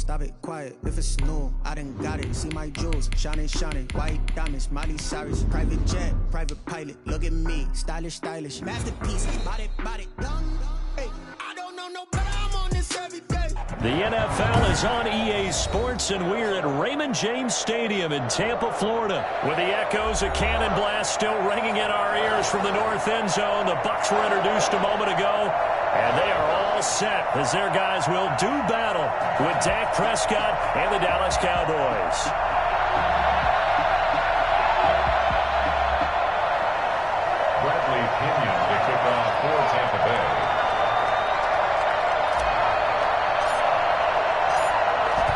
stop it, quiet, if it's new, I done got it, see my jewels, shining, shining, white diamonds, Miley Cyrus, private jet, private pilot, look at me, stylish, stylish, masterpiece, body, young, hey, I don't know no better, I'm on this every day. The NFL is on EA Sports, and we're at Raymond James Stadium in Tampa, Florida. With the echoes of cannon blast still ringing in our ears from the north end zone, the Bucs were introduced a moment ago, and they are all set as their guys will do battle with Dak Prescott and the Dallas Cowboys. Bradley Pinion to kick off for Tampa Bay.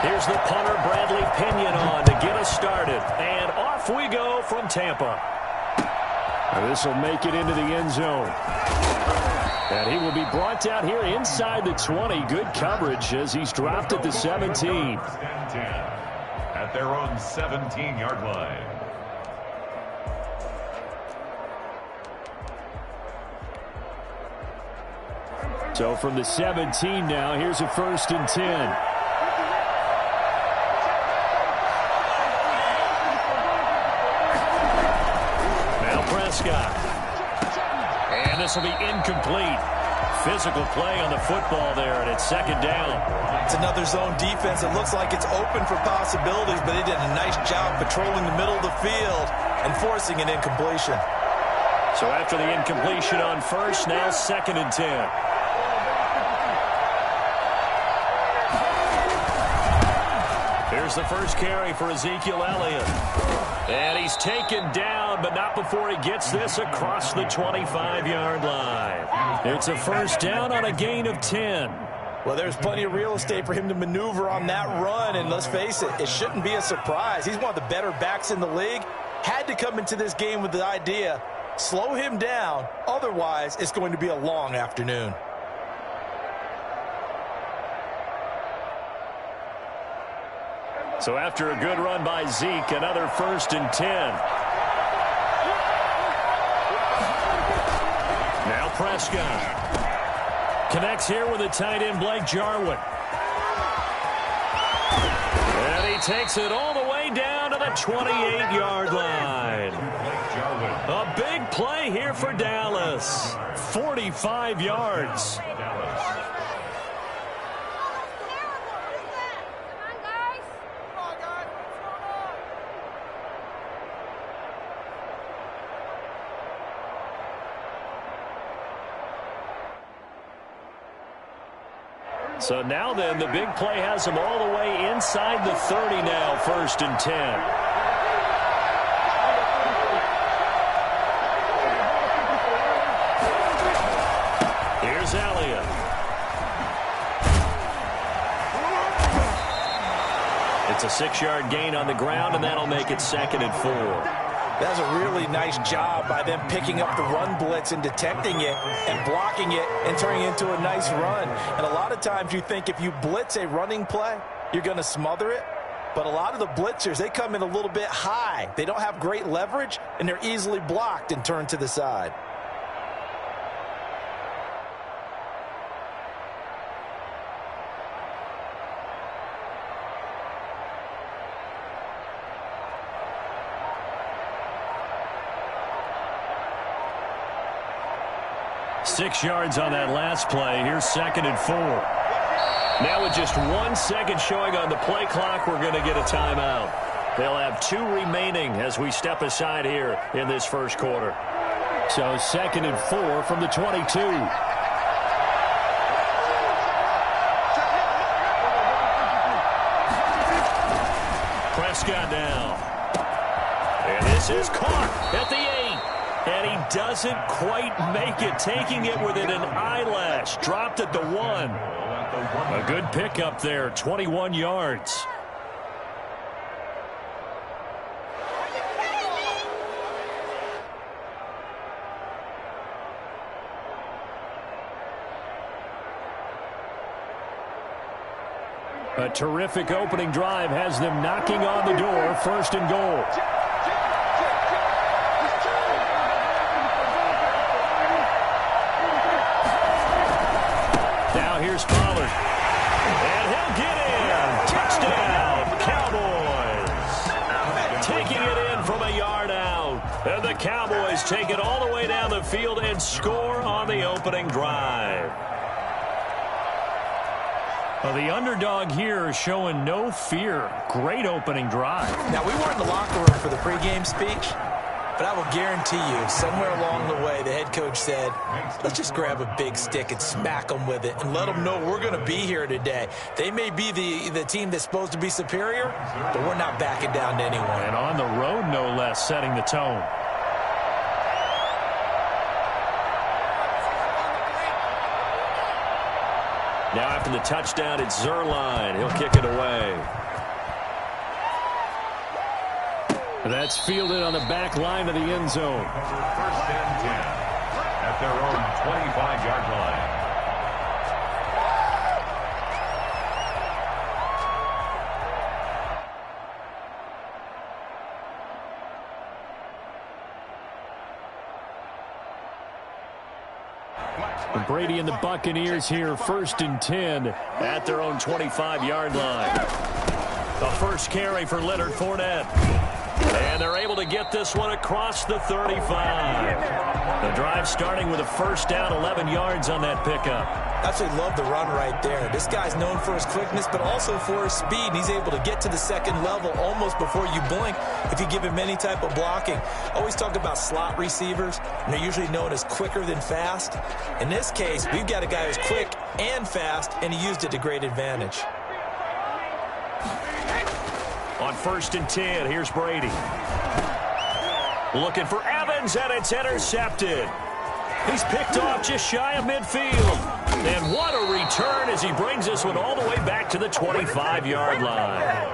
Here's the punter, Bradley Pinion, on to get us started. And off we go from Tampa. This will make it into the end zone. And he will be brought down here inside the 20. Good coverage as he's dropped at the 17. At their own 17-yard line. So from the 17 now, here's a 1st and 10. Prescott. And this will be incomplete. Physical play on the football there, and it's 2nd down. It's another zone defense. It looks like it's open for possibilities, but they did a nice job patrolling the middle of the field and forcing an incompletion. So after the incompletion on 1st, now 2nd and 10. Here's the first carry for Ezekiel Elliott. And he's taken down, but not before he gets this across the 25-yard line. It's a 1st down on a gain of 10. Well, there's plenty of real estate for him to maneuver on that run, and let's face it, it shouldn't be a surprise. He's one of the better backs in the league. Had to come into this game with the idea, slow him down, otherwise it's going to be a long afternoon. So after a good run by Zeke, another 1st and 10. Now Prescott connects here with the tight end Blake Jarwin. And he takes it all the way down to the 28-yard line. A big play here for Dallas. 45 yards. So now then, the big play has him all the way inside the 30 now, 1st and 10. Here's Elliott. It's a 6-yard gain on the ground, and that'll make it 2nd and 4. That's a really nice job by them picking up the run blitz and detecting it and blocking it and turning it into a nice run. And a lot of times you think if you blitz a running play, you're going to smother it. But a lot of the blitzers, they come in a little bit high. They don't have great leverage, and they're easily blocked and turned to the side. Six yards on that last play. Here's 2nd and 4. Now with just 1 second showing on the play clock, we're going to get a timeout. They'll have 2 remaining as we step aside here in this first quarter. So 2nd and 4 from the 22. Prescott now. And this is caught at the 8. And he doesn't quite make it, taking it within an eyelash. Dropped at the 1. A good pickup there, 21 yards. A terrific opening drive has them knocking on the door, 1st and goal. Now here's Pollard. And he'll get in. Touchdown, Cowboys. Taking it in from a yard out. And the Cowboys take it all the way down the field and score on the opening drive. Well, the underdog here is showing no fear. Great opening drive. Now, we weren't in the locker room for the pregame speech, but I will guarantee you, somewhere along the way, the head coach said, let's just grab a big stick and smack them with it and let them know we're going to be here today. They may be the team that's supposed to be superior, but we're not backing down to anyone. And on the road, no less, setting the tone. Now after the touchdown, it's Zerline. He'll kick it away. That's fielded on the back line of the end zone. First and 10 at their own 25-yard line. Brady and the Buccaneers here, first and 10 at their own 25-yard line. The first carry for Leonard Fournette. And they're able to get this one across the 35. The drive starting with a first down, 11 yards on that pickup. Absolutely love the run right there. This guy's known for his quickness, but also for his speed. And he's able to get to the second level almost before you blink if you give him any type of blocking. Always talk about slot receivers, and they're usually known as quicker than fast. In this case, we've got a guy who's quick and fast, and he used it to great advantage. On first and 10, here's Brady. Looking for Evans, and it's intercepted. He's picked off just shy of midfield. And what a return as he brings this one all the way back to the 25-yard line.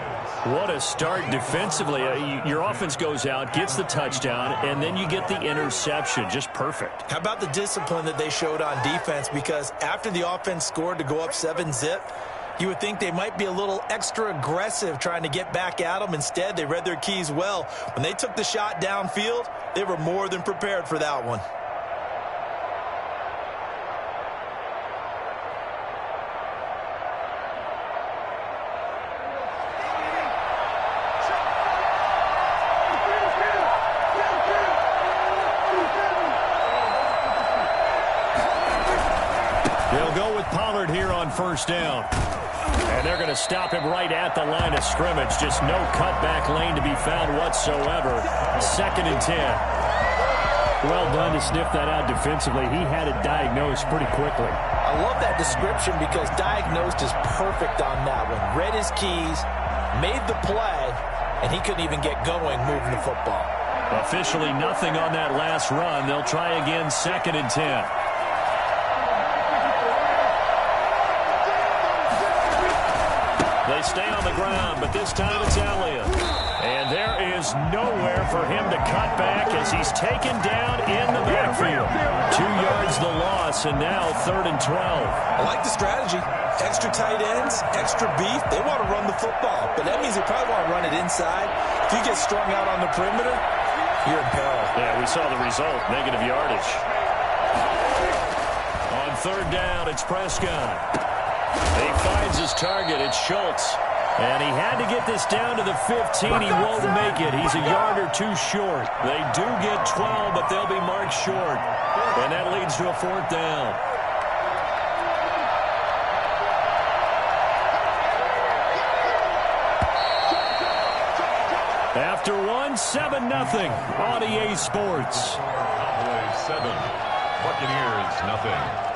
What a start defensively. Your offense goes out, gets the touchdown, and then you get the interception. Just perfect. How about the discipline that they showed on defense? Because after the offense scored to go up 7-zip, you would think they might be a little extra aggressive trying to get back at them. Instead, they read their keys well. When they took the shot downfield, they were more than prepared for that one. They'll go with Pollard here on first down. And they're going to stop him right at the line of scrimmage. Just no cutback lane to be found whatsoever. Second and 10. Well done to sniff that out defensively. He had it diagnosed pretty quickly. I love that description because diagnosed is perfect on that one. Read his keys, made the play, and he couldn't even get going moving the football. Officially nothing on that last run. They'll try again, second and 10. They stay on the ground, but this time it's Elliott. And there is nowhere for him to cut back as he's taken down in the backfield. 2 yards the loss, and now third and 12. I like the strategy. Extra tight ends, extra beef. They want to run the football, but that means they probably want to run it inside. If you get strung out on the perimeter, you're in peril. Yeah, we saw the result, negative yardage. On third down, it's Prescott. He finds his target. It's Schultz. And he had to get this down to the 15. He won't make it. He's a yard or two short. They do get 12, but they'll be marked short. And that leads to a fourth down. After one, 7-0 on EA Sports. Cowboys 7, Buccaneers nothing.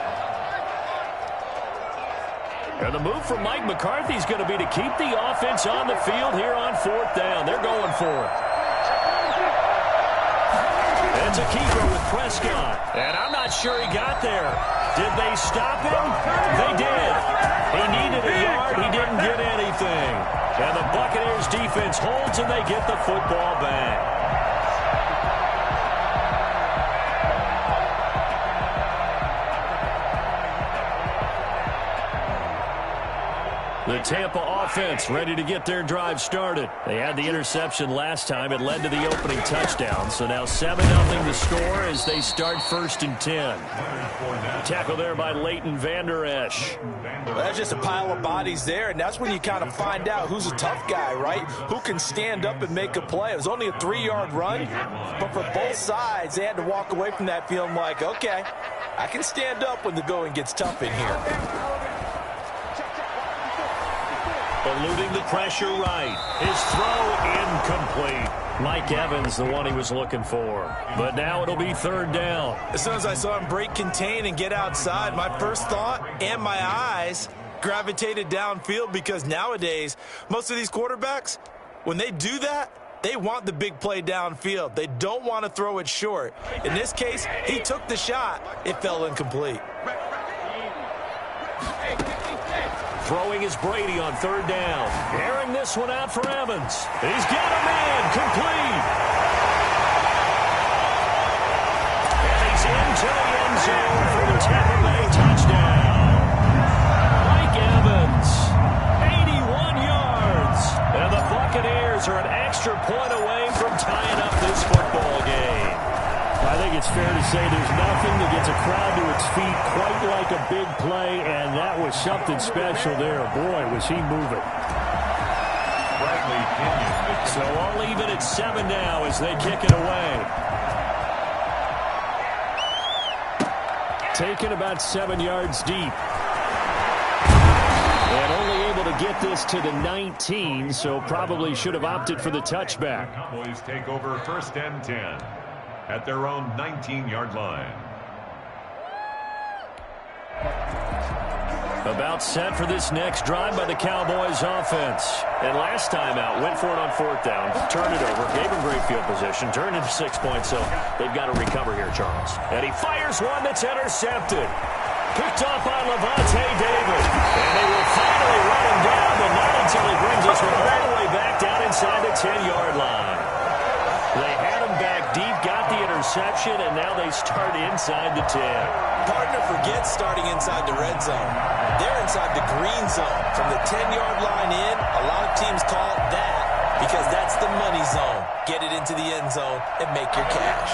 And the move from Mike McCarthy is going to be to keep the offense on the field here on fourth down. They're going for it. It's a keeper with Prescott. And I'm not sure he got there. Did they stop him? They did. He needed a yard. He didn't get anything. And the Buccaneers defense holds, and they get the football back. The Tampa offense ready to get their drive started. They had the interception last time. It led to the opening touchdown. So now 7-0 the score as they start 1st and 10. Tackle there by Leighton Vander Esch. Well, that's just a pile of bodies there, and that's when you kind of find out who's a tough guy, right? Who can stand up and make a play. It was only a 3-yard run, but for both sides, they had to walk away from that feeling like, okay, I can stand up when the going gets tough in here. Eluding the pressure right. His throw incomplete. Mike Evans, the one he was looking for. But now it'll be 3rd down. As soon as I saw him break contain and get outside, my first thought and my eyes gravitated downfield, because nowadays, most of these quarterbacks, when they do that, they want the big play downfield. They don't want to throw it short. In this case, he took the shot. It fell incomplete. Throwing is Brady on 3rd down. Airing this one out for Evans. He's got a man. Complete. And he's into the end zone for the Tampa Bay touchdown. Mike Evans, 81 yards. And the Buccaneers are an extra point away from tying up this football game. I think it's fair to say there's nothing that gets a crowd to its feet quite like a big play, and that was something special there. Boy, was he moving. So I'll leave it at 7 now as they kick it away. Taken about 7 yards deep. And only able to get this to the 19, so probably should have opted for the touchback. Cowboys take over 1st and 10 at their own 19-yard line. About set for this next drive by the Cowboys offense. And last time out, went for it on 4th down, turned it over, gave him great field position, turned into 6 points, so they've got to recover here, Charles. And he fires one that's intercepted. Picked off by Levante David. And they will finally run him down, but not until he brings us all the way back down inside the 10-yard line. They had him back deep, got the interception, and now they start inside the 10. Partner forgets starting inside the red zone. They're inside the green zone. From the 10-yard line in, a lot of teams call it that because that's the money zone. Get it into the end zone and make your cash.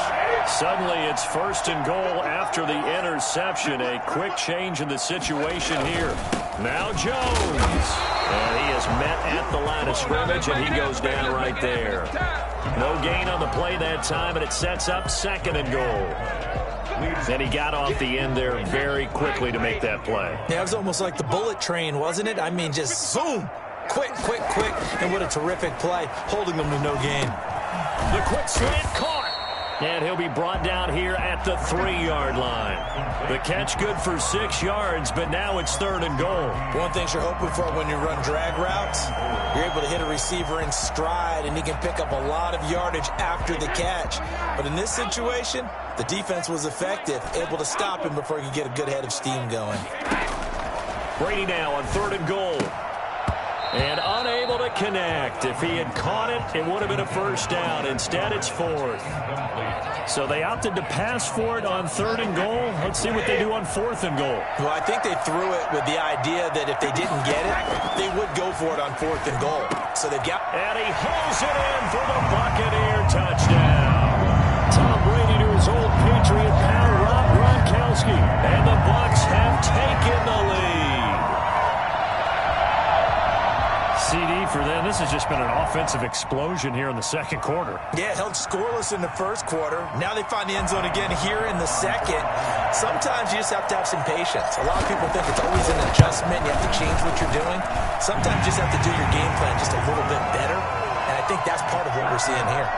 Suddenly it's 1st and goal after the interception. A quick change in the situation here. Now Jones. And he is met at the line of scrimmage, and he goes down right there. No gain on the play that time, and it sets up 2nd and goal. And he got off the end there very quickly to make that play. Yeah, it was almost like the bullet train, wasn't it? I mean, just zoom. Quick, quick, quick. And what a terrific play, holding them to no gain. The quick slant caught. And he'll be brought down here at the 3-yard line. The catch good for 6 yards, but now it's 3rd and goal. One thing you're hoping for when you run drag routes, you're able to hit a receiver in stride, and he can pick up a lot of yardage after the catch. But in this situation, the defense was effective, able to stop him before he could get a good head of steam going. Brady now on 3rd and goal. And unable to connect. If he had caught it, it would have been a 1st down. Instead, it's 4th. So they opted to pass for it on 3rd and goal. Let's see what they do on 4th and goal. Well, I think they threw it with the idea that if they didn't get it, they would go for it on 4th and goal. So they've got... And he hauls it in for the Buccaneer touchdown. Tom Brady to his old Patriot pal, Rob Gronkowski. And the Bucs have taken the lead. CD for them. This has just been an offensive explosion here in the 2nd quarter. Yeah, held scoreless in the 1st quarter. Now they find the end zone again here in the 2nd. Sometimes you just have to have some patience. A lot of people think it's always an adjustment. You have to change what you're doing. Sometimes you just have to do your game plan just a little bit better. And I think that's part of what we're seeing here.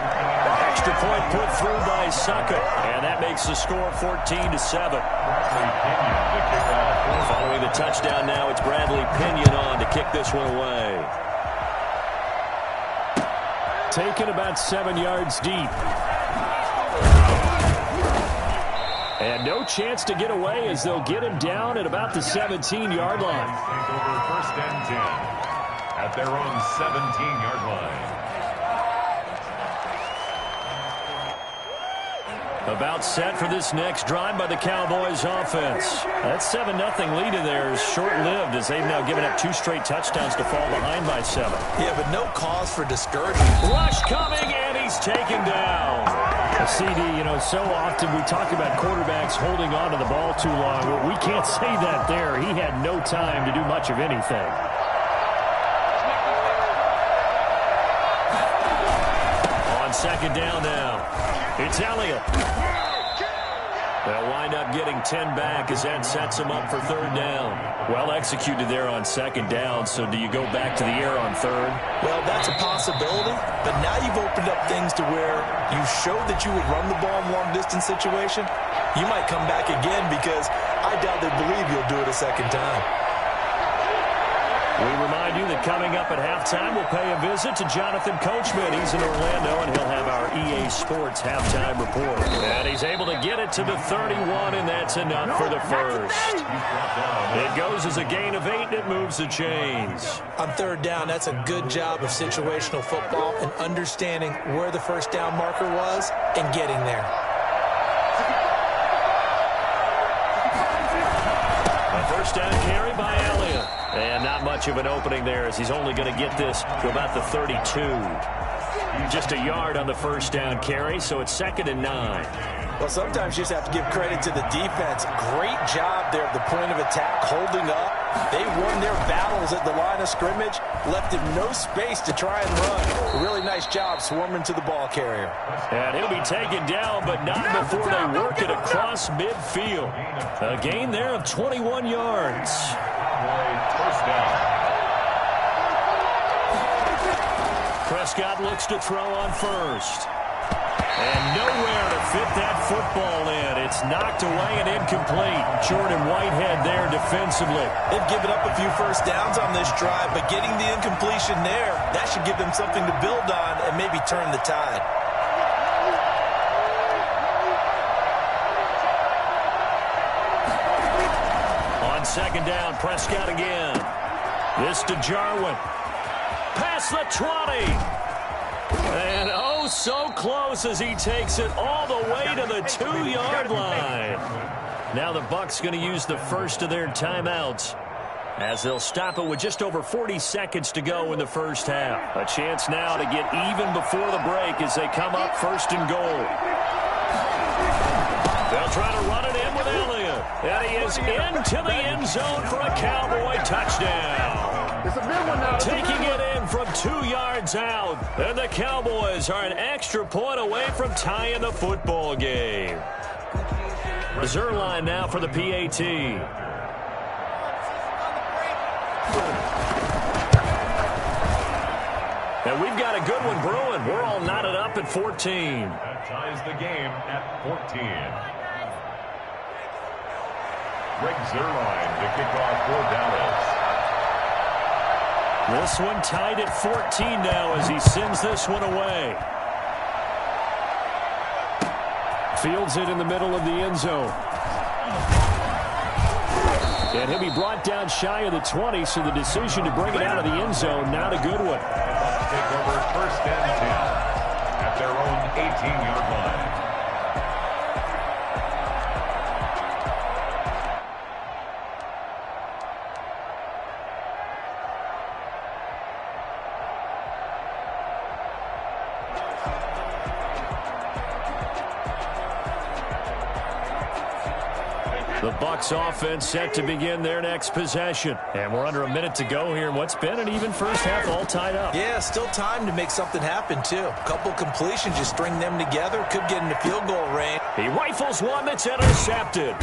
Extra point put through by Suckup. And that makes the score 14-7. Following the touchdown now, it's Bradley Pinion on to kick this one away. Taken about 7 yards deep. And no chance to get away as they'll get him down at about the 17-yard line. Take over 1st and 10 at their own 17-yard line. About set for this next drive by the Cowboys offense. That 7-0 lead in there is short-lived as they've now given up 2 straight touchdowns to fall behind by 7. Yeah, but no cause for discouragement. Rush coming, and he's taken down. CD, so often we talk about quarterbacks holding on to the ball too long. Well, we can't say that there. He had no time to do much of anything. On second down now, it's Elliott. They'll wind up getting 10 back as that sets them up for third down. Well executed there on second down, so do you go back to the air on third? Well, that's a possibility, but now you've opened up things to where you showed that you would run the ball in long-distance situation. You might come back again because I doubt they believe you'll do it a second time. We remind you that coming up at halftime, we'll pay a visit to Jonathan Coachman. He's in Orlando, and he'll have our EA Sports halftime report. And he's able to get it to the 31, and that's enough for the first. It goes as a gain of 8, and it moves the chains. On third down, that's a good job of situational football and understanding where the first down marker was and getting there. A first down carry by Elliott. And not much of an opening there as he's only going to get this to about the 32. Just a yard on the first down carry, so it's 2nd and 9. Well, sometimes you just have to give credit to the defense. Great job there at the point of attack, holding up. They won their battles at the line of scrimmage, left him no space to try and run. A really nice job swarming to the ball carrier. And he'll be taken down, but not before they work it across midfield. A gain there of 21 yards. First down. Prescott looks to throw on first. And nowhere to fit that football in. It's knocked away and incomplete. Jordan Whitehead there defensively. They've given up a few first downs on this drive, but getting the incompletion there, that should give them something to build on and maybe turn the tide. On second down, Prescott again. This to Jarwin. Past the 20. And oh, so close as he takes it all the way to the 2-yard line. Now the Bucs going to use the first of their timeouts as they'll stop it with just over 40 seconds to go in the first half. A chance now to get even before the break as they come up 1st and goal. They'll try to run it in with Elliott. And he is into the end zone for a Cowboy touchdown. Taking it in from 2 yards out. And the Cowboys are an extra point away from tying the football game. Zerline now for the PAT. And we've got a good one brewing. We're all knotted up at 14. That ties the game at 14. Greg Zerline to kick off for Dallas. This one tied at 14 now as he sends this one away. Fields it in the middle of the end zone. And he'll be brought down shy of the 20, so the decision to bring it out of the end zone, not a good one. Take over 1st and 10 at their own 18-yard line. The Bucs offense set to begin their next possession. And we're under a minute to go here in what's been an even first half, all tied up. Yeah, still time to make something happen, too. A couple completions, just string them together. Could get into field goal range. He rifles one that's intercepted.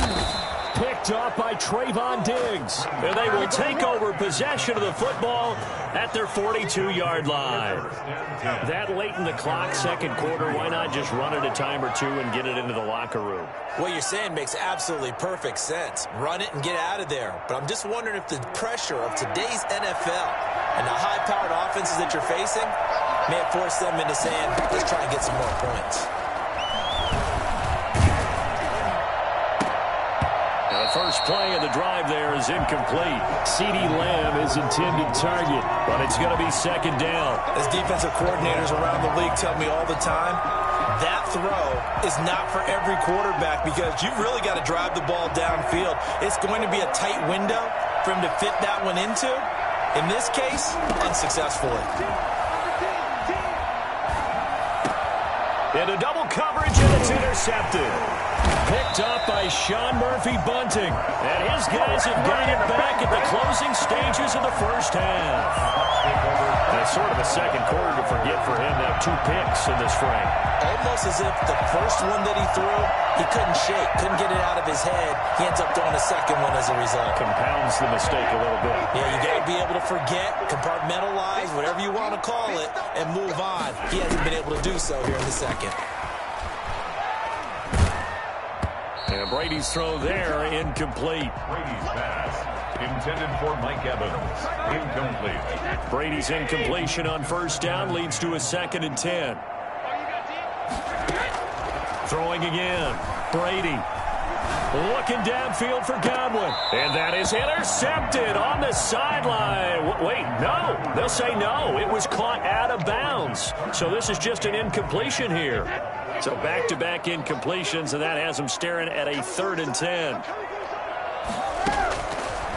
Picked off by Trayvon Diggs. And they will take over possession of the football at their 42-yard line. That late in the clock, second quarter, why not just run it a time or two and get it into the locker room? What you're saying makes absolutely perfect sense. Run it and get out of there. But I'm just wondering if the pressure of today's NFL and the high-powered offenses that you're facing may have forced them into saying, let's try and get some more points. The first play of the drive there is incomplete. CeeDee Lamb is intended target, but it's going to be second down. As defensive coordinators around the league tell me all the time, that throw is not for every quarterback because you've really got to drive the ball downfield. It's going to be a tight window for him to fit that one into. In this case, unsuccessfully. Into double coverage, and it's intercepted. Picked up by Sean Murphy-Bunting. And his guys have got it back at the closing stages of the first half. That's sort of a second quarter to forget for him. Now 2 picks in this frame. Almost as if the first one that he threw, he couldn't shake, couldn't get it out of his head. He ends up throwing a second one as a result. Compounds the mistake a little bit. Yeah, you got to be able to forget, compartmentalize, whatever you want to call it, and move on. He hasn't been able to do so here in the second. And Brady's throw there, incomplete. Brady's pass, intended for Mike Evans, incomplete. Brady's incompletion on first down leads to a 2nd and 10. Throwing again. Brady looking downfield for Godwin. And that is intercepted on the sideline. Wait, no. They'll say no. It was caught out of bounds. So this is just an incompletion here. So back-to-back incompletions, and that has them staring at a 3rd and 10.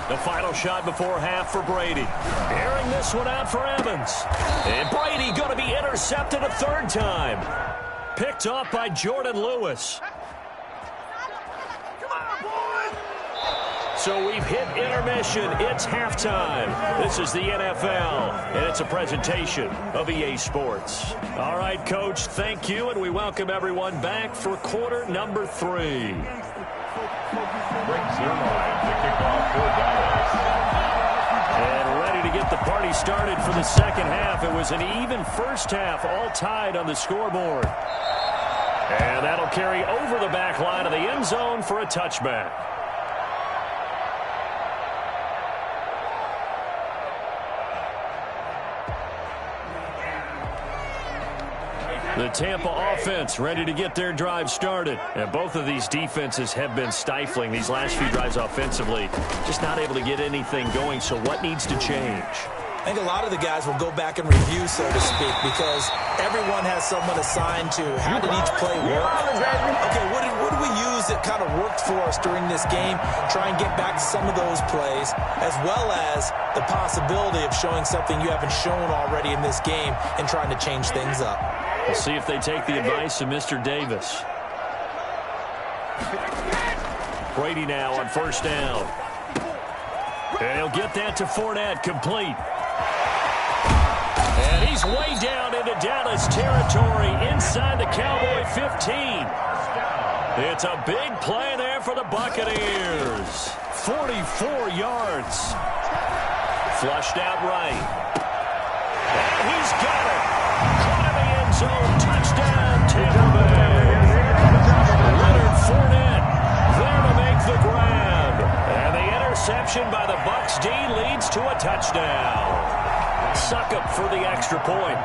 The final shot before half for Brady. Airing this one out for Evans. And Brady going to be intercepted a 3rd time. Picked off by Jordan Lewis. So we've hit intermission. It's halftime. This is the NFL, and it's a presentation of EA Sports. All right, Coach, thank you, and we welcome everyone back for quarter number 3. Brings their line to kick off for Dallas. And ready to get the party started for the second half. It was an even first half, all tied on the scoreboard. And that'll carry over the back line of the end zone for a touchback. The Tampa offense ready to get their drive started. And both of these defenses have been stifling these last few drives offensively. Just not able to get anything going. So what needs to change? I think a lot of the guys will go back and review, so to speak, because everyone has someone assigned to how did each play work. Okay, what did we use that kind of worked for us during this game? Try and get back to some of those plays, as well as the possibility of showing something you haven't shown already in this game and trying to change things up. We'll see if they take the advice of Mr. Davis. Brady now on first down. And he'll get that to Fournette, complete. And he's way down into Dallas territory inside the Cowboy 15. It's a big play there for the Buccaneers. 44 yards. Flushed out right. And he's got it. Caught in the end zone. Touchdown, Tampa Bay. Leonard Fournette there to make the grab. And the interception by the Bucs D leads to a touchdown. Suck up for the extra point.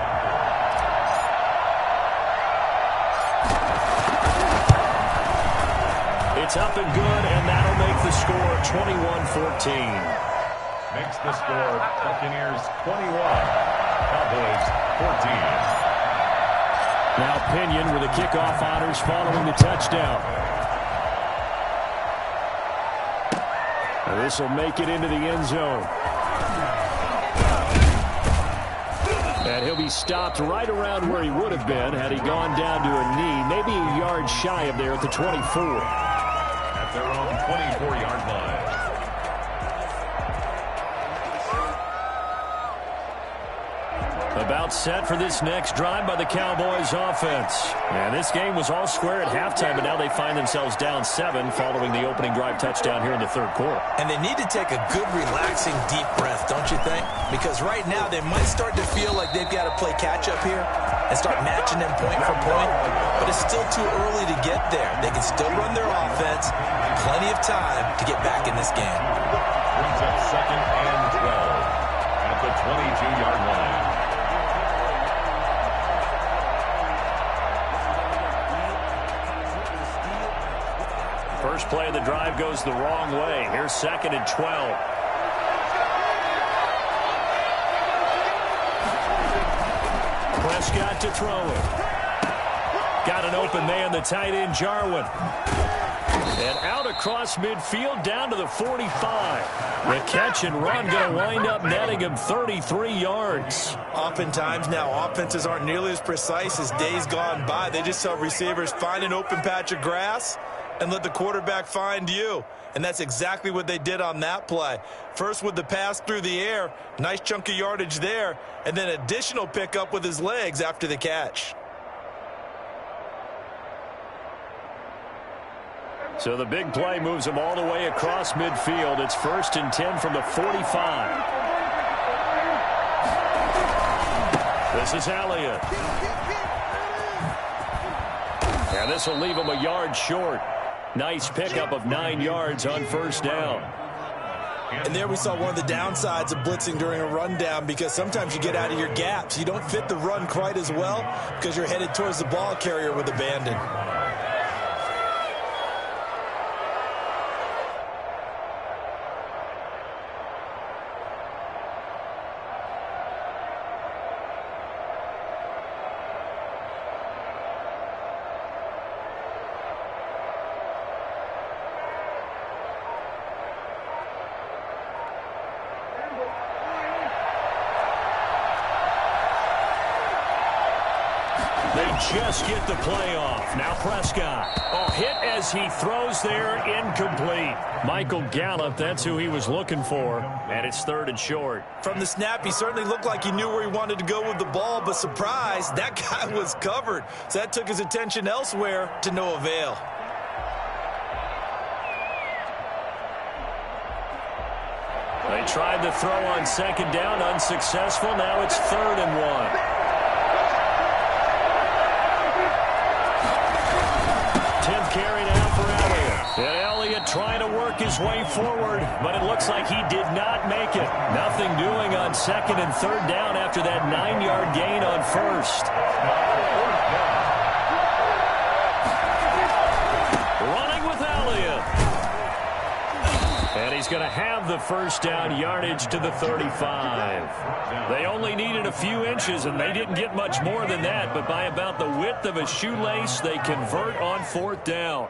It's up and good, and that'll make the score 21-14. Makes the score Buccaneers 21, Cowboys 14. Now Pinion with the kickoff honors following the touchdown. This will make it into the end zone. And he'll be stopped right around where he would have been had he gone down to a knee, maybe a yard shy of there at the 24. At their own 24-yard line. About set for this next drive by the Cowboys offense. And this game was all square at halftime, but now they find themselves down 7 following the opening drive touchdown here in the third quarter. And they need to take a good, relaxing, deep breath, don't you think? Because right now they might start to feel like they've got to play catch-up here and start matching them point for point. But it's still too early to get there. They can still run their offense. Plenty of time to get back in this game. Brings up 2nd and 12 at the 22-yard line. First play of the drive goes the wrong way. Here's 2nd and 12. Prescott to throw it. Got an open man, the tight end, Jarwin. And out across midfield down to the 45. The catch and run going to wind up netting him 33 yards. Oftentimes now offenses aren't nearly as precise as days gone by. They just tell receivers, find an open patch of grass and let the quarterback find you. And that's exactly what they did on that play. First with the pass through the air, nice chunk of yardage there, and then additional pickup with his legs after the catch. So the big play moves him all the way across midfield. It's 1st and 10 from the 45. This is Elliott. And this will leave him a yard short. Nice pickup of 9 yards on 1st down. And there we saw one of the downsides of blitzing during a rundown, because sometimes you get out of your gaps. You don't fit the run quite as well because you're headed towards the ball carrier with abandon. They just get the play off. Now Prescott. Oh, hit as he throws there, incomplete. Michael Gallup, that's who he was looking for. And it's 3rd and short. From the snap, he certainly looked like he knew where he wanted to go with the ball, but surprise, that guy was covered. So that took his attention elsewhere to no avail. They tried to throw on 2nd down, unsuccessful. Now it's 3rd and 1. 10th carry now for Elliott. And Elliott trying to work his way forward, but it looks like he did not make it. Nothing doing on 2nd and 3rd down after that 9-yard gain on 1st. Running with Elliott. And he's going to have the 1st down, yardage to the 35. They only needed a few inches, and they didn't get much more than that, but by about the width of a shoelace, they convert on 4th down.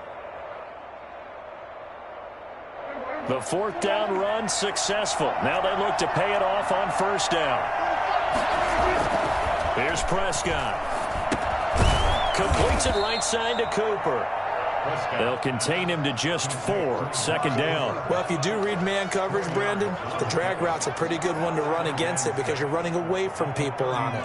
The 4th down run successful. Now they look to pay it off on 1st down. Here's Prescott. Completes it right side to Cooper. They'll contain him to just 4, 2nd down. Well, if you do read man coverage, Brandon, the drag route's a pretty good one to run against it because you're running away from people on it.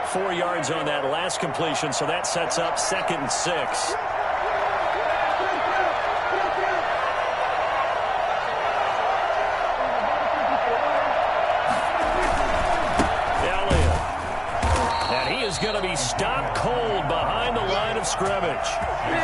Four yards on that last completion, so that sets up 2nd and 6. Going to be stopped cold behind the line of scrimmage.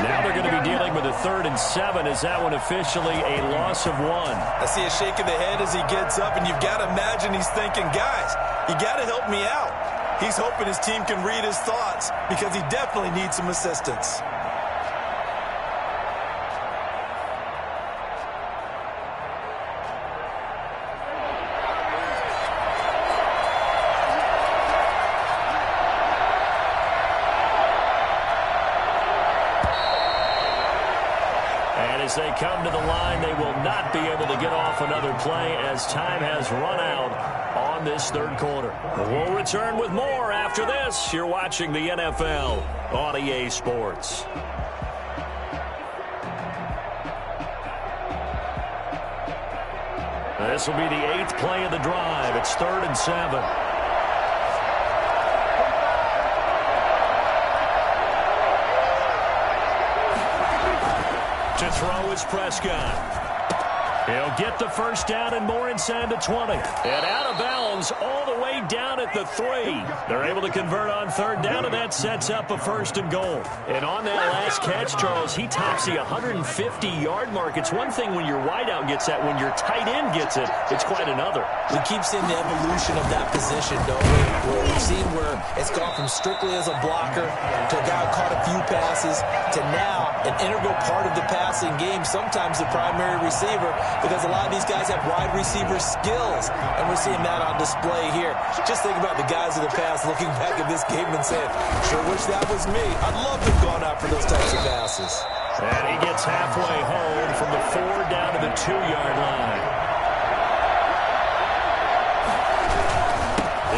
Now they're going to be dealing with a 3rd and 7. Is that one officially a loss of 1? I see a shake of the head as he gets up, and you've got to imagine he's thinking, guys, you got to help me out. He's hoping his team can read his thoughts because he definitely needs some assistance. As they come to the line, they will not be able to get off another play as time has run out on this 3rd quarter. We'll return with more after this. You're watching the NFL on EA Sports. This will be the 8th play of the drive. It's 3rd and 7. To throw is Prescott. He'll get the first down and more inside the 20. And out of bounds all the way down at the 3. They're able to convert on third down, and that sets up a first and goal. And on that last catch, Charles, he tops the 150-yard mark. It's one thing when your wideout gets that. When your tight end gets it, it's quite another. We keep seeing the evolution of that position, don't we? We've seen where it's gone from strictly as a blocker to a guy who caught a few passes to now an integral part of the passing game, sometimes the primary receiver, because a lot of these guys have wide receiver skills, and we're seeing that on display here. Just think about the guys of the past looking back at this game and saying, sure wish that was me. I'd love to have gone out for those types of passes. And he gets halfway home from the 4 down to the 2-yard line.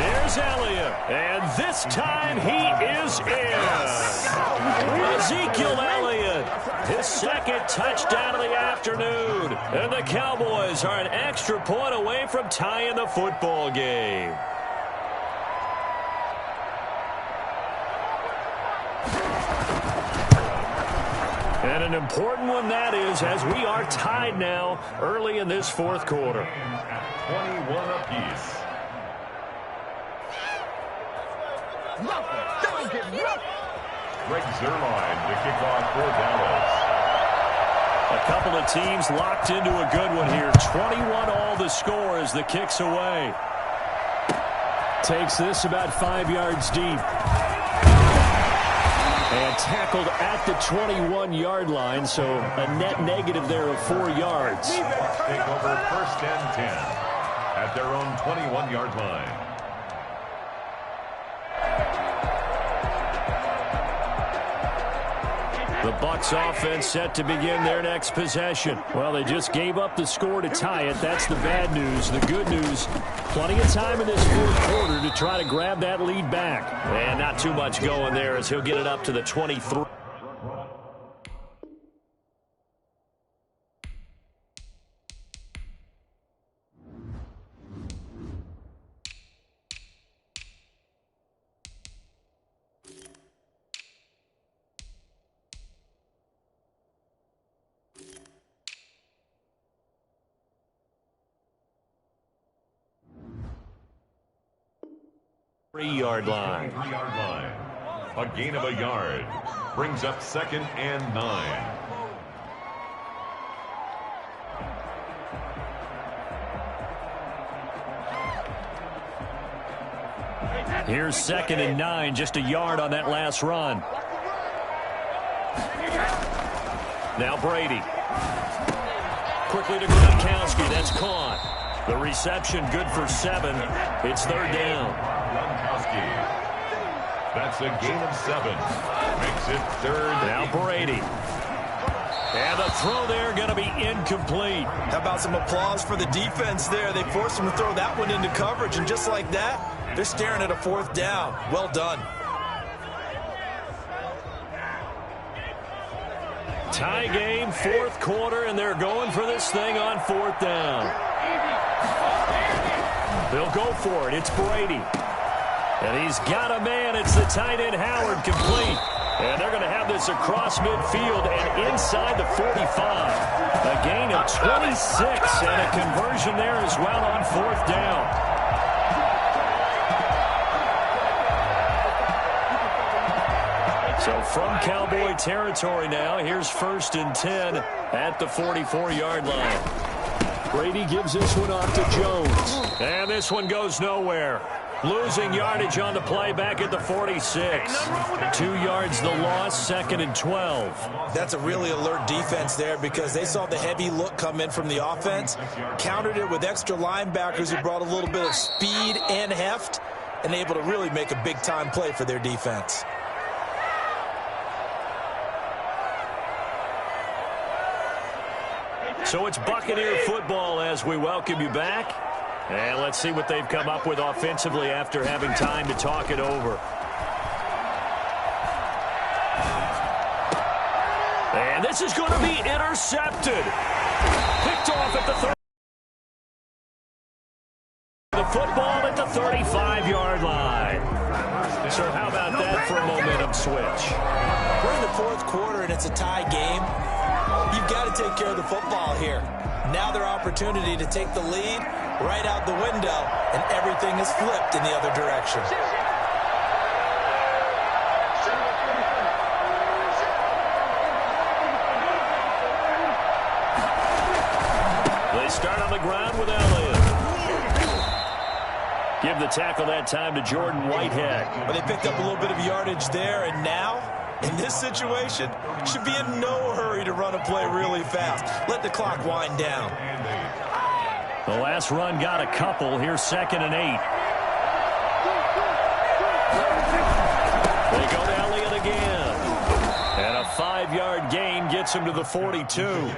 Here's Elliott, and this time he is in. Ezekiel Elliott, his second touchdown of the afternoon. And the Cowboys are an extra point away from tying the football game. And an important one that is, as we are tied now early in this fourth quarter. 21 apiece. Greg Zuerlein to kick off for Dallas. A couple of teams locked into a good one here. 21 all the score as the kick's away. Takes this about 5 yards deep. And tackled at the 21-yard line, so a net negative there of 4 yards. Take over first and 10 at their own 21-yard line. The Bucs offense set to begin their next possession. Well, they just gave up the score to tie it. That's the bad news. The good news, plenty of time in this fourth quarter to try to grab that lead back. And not too much going there as he'll get it up to the 23. Three-yard line. A gain of a yard. Brings up second and 9. Here's second and 9, just a yard on that last run. Now Brady. Quickly to Gronkowski. That's caught. The reception good for 7. It's third down. Gronkowski. That's a gain of 7. Makes it third. Now Brady. And the throw there going to be incomplete. How about some applause for the defense there? They forced him to throw that one into coverage, and just like that, they're staring at a fourth down. Well done. Tie game, fourth quarter, and they're going for this thing on fourth down. They'll go for it. It's Brady. And he's got a man. It's the tight end, Howard, complete. And they're going to have this across midfield and inside the 45. A gain of 26 and a conversion there as well on fourth down. So from Cowboy territory now, here's first and 10 at the 44-yard line. Brady gives this one off to Jones. And this one goes nowhere. Losing yardage on the play back at the 46. 2 yards the loss, second and 12. That's a really alert defense there because they saw the heavy look come in from the offense, countered it with extra linebackers who brought a little bit of speed and heft, and able to really make a big-time play for their defense. So it's Buccaneer football as we welcome you back. And let's see what they've come up with offensively after having time to talk it over. And this is going to be intercepted. Picked off at the 30. The football at the 35-yard line. So how about that for a momentum switch? We're in the fourth quarter and it's a tie game. You've got to take care of the football here. Now their opportunity to take the lead right out the window, and everything is flipped in the other direction. They start on the ground with Elliott. Give the tackle that time to Jordan Whitehead. Well, they picked up a little bit of yardage there, and now, in this situation, should be in no hurry to run a play really fast. Let the clock wind down. The last run got a couple. Here's 2nd and 8. They go to Elliott again. And a 5-yard gain gets him to the 42.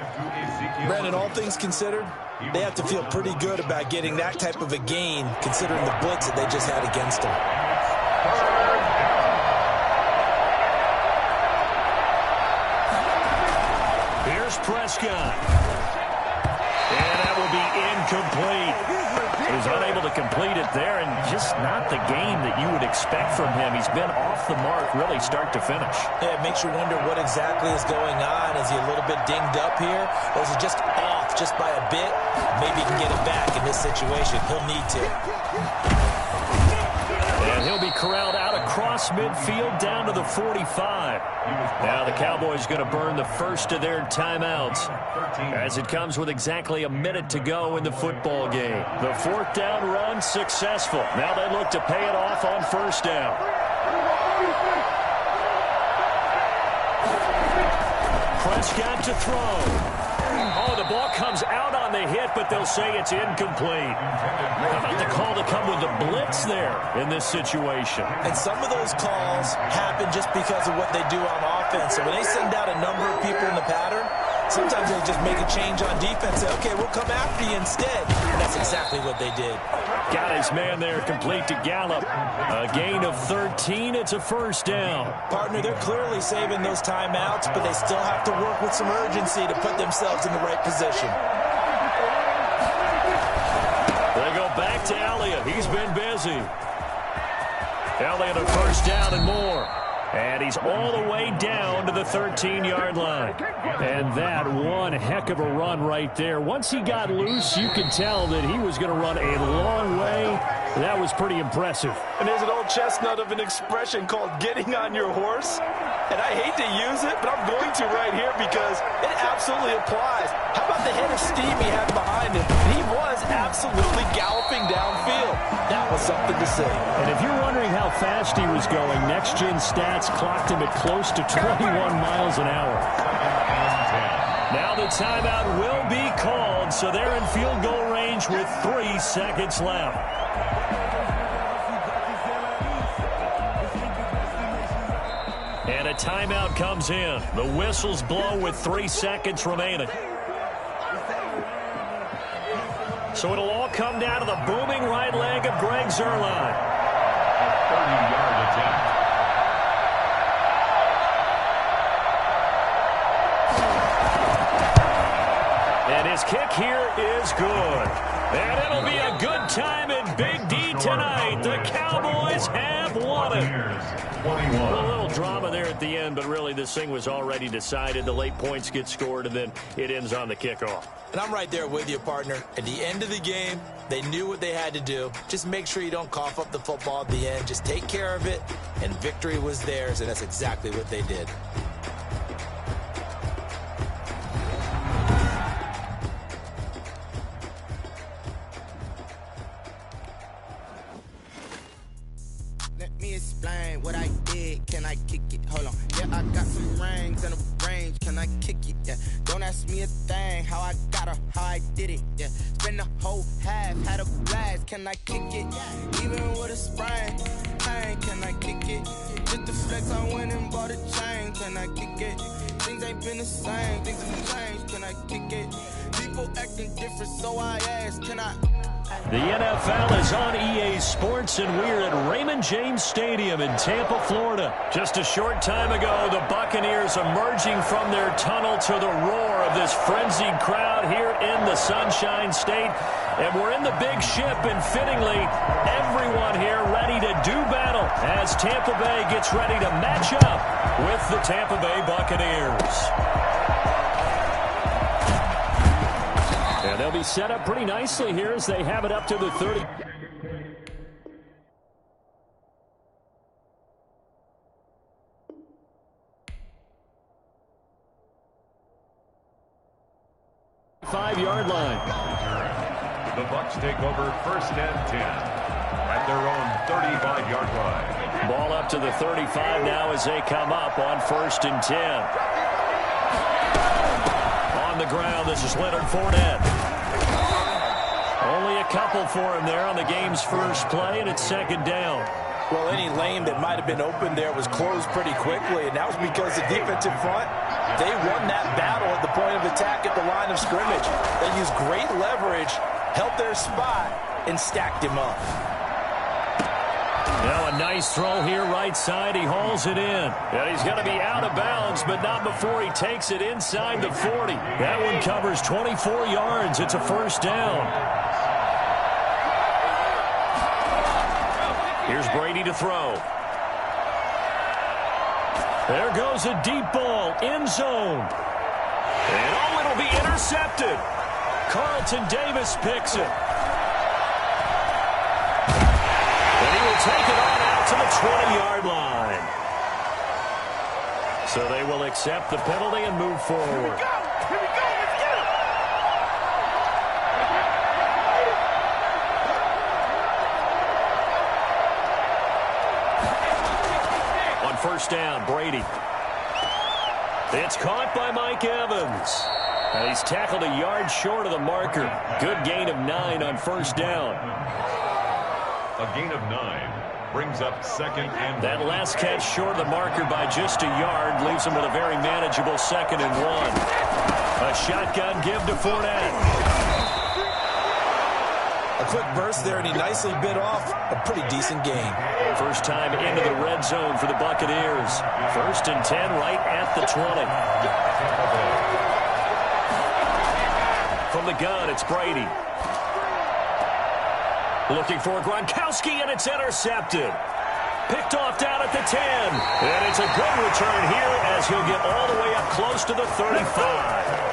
Brandon, all things considered, they have to feel pretty good about getting that type of a gain, considering the blitz that they just had against them. Here's Prescott. And that will be incomplete. He was unable to complete it there, and just not the game that you would expect from him. He's been off the mark really start to finish. Yeah, it makes you wonder what exactly is going on. Is he a little bit dinged up here, or is he just off just by a bit? Maybe he can get it back in this situation. He'll need to. And he'll be corralled out across midfield down to the 45. Now the Cowboys going to burn the first of their timeouts as it comes with exactly a minute to go in the football game. The 4th down run successful. Now they look to pay it off on 1st down. Prescott to throw. Oh, the ball comes out on the hit, but they'll say it's incomplete. How about the call to come with the blitz there in this situation? And some of those calls happen just because of what they do on offense. So when they send out a number of people in the pattern, sometimes they just make a change on defense. Say, okay, we'll come after you instead. And that's exactly what they did. Got his man there, complete to Gallup. A gain of 13. It's a 1st down. Partner, they're clearly saving those timeouts, but they still have to work with some urgency to put themselves in the right position. They go back to Elliott. He's been busy. Elliott a 1st down and more. And he's all the way down to the 13-yard line. And that one heck of a run right there. Once he got loose, you could tell that he was going to run a long way. That was pretty impressive. And there's an old chestnut of an expression called getting on your horse. And I hate to use it, but I'm going to right here because it absolutely applies. How about the head of steam he had behind him? He was absolutely galloping downfield. That was something to see. And if you're wondering how fast he was going, Next Gen Stats clocked him at close to 21 miles an hour. Now the timeout will be called, so they're in field goal range with 3 seconds left. And a timeout comes in. The whistles blow with 3 seconds remaining. So it'll all come down to the booming right leg of Greg Zuerlein. 30-yard attempt. And his kick here is good. And it'll be a good time in Big D tonight. The Cowboys have won it. A little drama there at the end, but really this thing was already decided. The late points get scored, and then it ends on the kickoff. And I'm right there with you, partner. At the end of the game, they knew what they had to do. Just make sure you don't cough up the football at the end. Just take care of it, and victory was theirs, and that's exactly what they did. Let me explain what I did. Can I kick it? Hold on. Yeah, I got some rings and a range. Can I kick it? Yeah. Don't ask me a thing. How I got her, how I did it. Yeah. Spend the whole half, had a blast. Can I kick it? Even with a sprain. Pain, can I kick it? Just the flex, I went and bought a chain. Can I kick it? Things ain't been the same. Things have changed. Can I kick it? People acting different, so I asked, can I? The NFL is on EA Sports, and we're at Raymond James Stadium in Tampa, Florida. Just a short time ago, the Buccaneers emerging from their tunnel to the roar of this frenzied crowd here in the Sunshine State. And we're in the big ship, and fittingly, everyone here ready to do battle as Tampa Bay gets ready to match up with the Tampa Bay Buccaneers. And they'll be set up pretty nicely here as they have it up to the 30. Five-yard line. The Bucs take over 1st and 10 at their own 35-yard line. Ball up to the 35 now as they come up on 1st and 10. On the ground, this is Leonard Fournette. Only a couple for him there on the game's first play, and it's 2nd down. Well, any lane that might have been open there was closed pretty quickly, and that was because the defensive front, they won that battle at the point of attack at the line of scrimmage. They used great leverage, held their spot, and stacked him up. Now a nice throw here right side. He hauls it in. And he's going to be out of bounds, but not before he takes it inside the 40. That one covers 24 yards. It's a 1st down. Here's Brady to throw. There goes a deep ball, end zone. And oh, it'll be intercepted. Carlton Davis picks it. And he will take it on out to the 20-yard line. So they will accept the penalty and move forward. Here we go. Let's get it. On 1st down, Brady. It's caught by Mike Evans. And he's tackled a yard short of the marker. Good gain of 9 on 1st down. A gain of 9 brings up 2nd and 1. That last catch short of the marker by just a yard leaves him with a very manageable 2nd and 1. A shotgun give to Fournette. A quick burst there, and he nicely bit off a pretty decent gain. First time into the red zone for the Buccaneers. 1st and 10 right at the 20. From the gun, it's Brady. Looking for Gronkowski, and it's intercepted. Picked off down at the 10. And it's a good return here as he'll get all the way up close to the 35.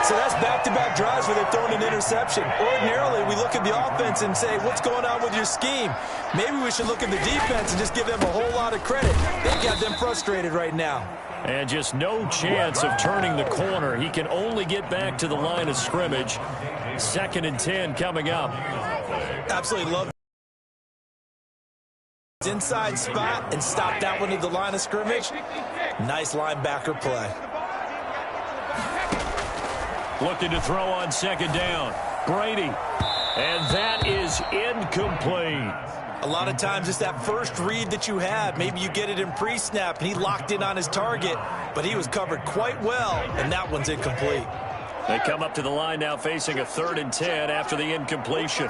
So that's back-to-back drives where they've thrown an interception. Ordinarily, we look at the offense and say, what's going on with your scheme? Maybe we should look at the defense and just give them a whole lot of credit. They've got them frustrated right now. And just no chance of turning the corner. He can only get back to the line of scrimmage. 2nd and 10 coming up. Absolutely love his inside spot and stop that one at the line of scrimmage. Nice linebacker play. Looking to throw on 2nd down. Brady. And that is incomplete. A lot of times it's that first read that you have. Maybe you get it in pre-snap, and he locked in on his target, but he was covered quite well, and that one's incomplete. They come up to the line now facing a 3rd and 10 after the incompletion.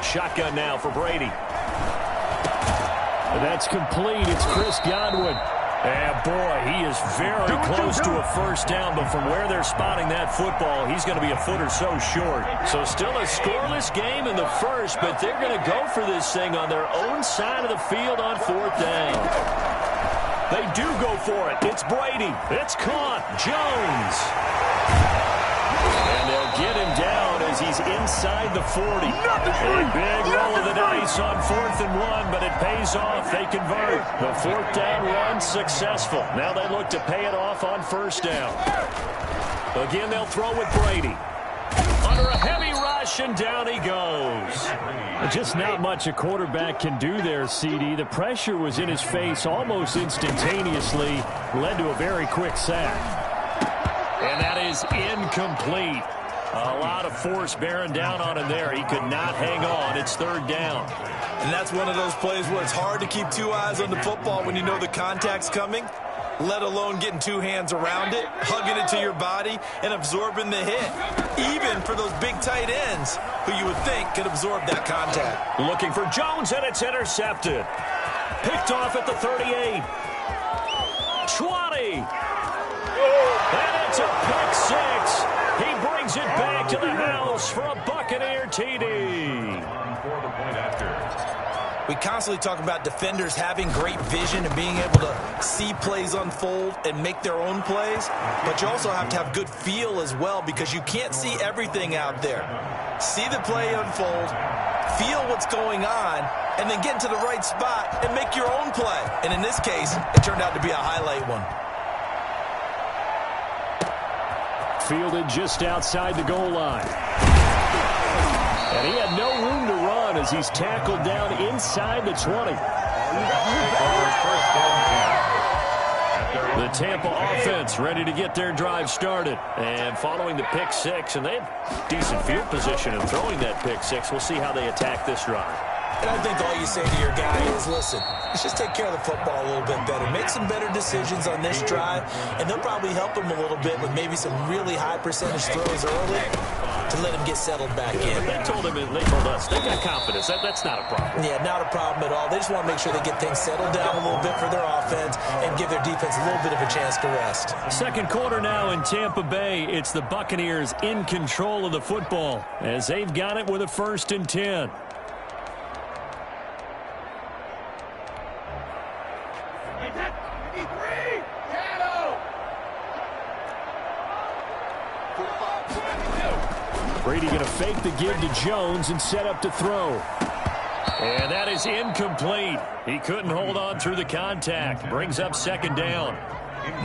Shotgun now for Brady. And that's complete. It's Chris Godwin. And, boy, he is very close to a 1st down, but from where they're spotting that football, he's going to be a foot or so short. So still a scoreless game in the 1st, but they're going to go for this thing on their own side of the field on 4th down. They do go for it. It's Brady. It's caught. Jones. And they'll get him down as he's inside the 40. A big roll of the dice on 4th and 1, but it pays off. They convert. The 4th down run successful. Now they look to pay it off on 1st down. Again, they'll throw with Brady. Under a heavy rush, and down he goes. Just not much a quarterback can do there, CD. The pressure was in his face almost instantaneously. Led to a very quick sack. And that is incomplete. A lot of force bearing down on him there. He could not hang on. It's 3rd down. And that's one of those plays where it's hard to keep 2 eyes on the football when you know the contact's coming, let alone getting 2 hands around it, hugging it to your body, and absorbing the hit. Even for those big tight ends who you would think could absorb that contact. Looking for Jones, and it's intercepted. Picked off at the 38. 20. And it's a pick 6. He brings it back to the house for a Buccaneer TD. For the point after. We constantly talk about defenders having great vision and being able to see plays unfold and make their own plays, but you also have to have good feel as well because you can't see everything out there. See the play unfold, feel what's going on, and then get into the right spot and make your own play. And in this case, it turned out to be a highlight one. Fielded just outside the goal line. And he had no room to run as he's tackled down inside the 20. The Tampa offense ready to get their drive started. And following the pick six, and they had decent field position in throwing that pick six. We'll see how they attack this drive. And I think all you say to your guy is, listen, let's just take care of the football a little bit better. Make some better decisions on this drive, and they'll probably help him a little bit with maybe some really high percentage throws early to let him get settled back in. They told us they got confidence. That's not a problem. Yeah, not a problem at all. They just want to make sure they get things settled down a little bit for their offense and give their defense a little bit of a chance to rest. Second quarter now in Tampa Bay. It's the Buccaneers in control of the football as they've got it with a 1st and 10. Brady going to fake the give to Jones and set up to throw. And that is incomplete. He couldn't hold on through the contact. Brings up 2nd down.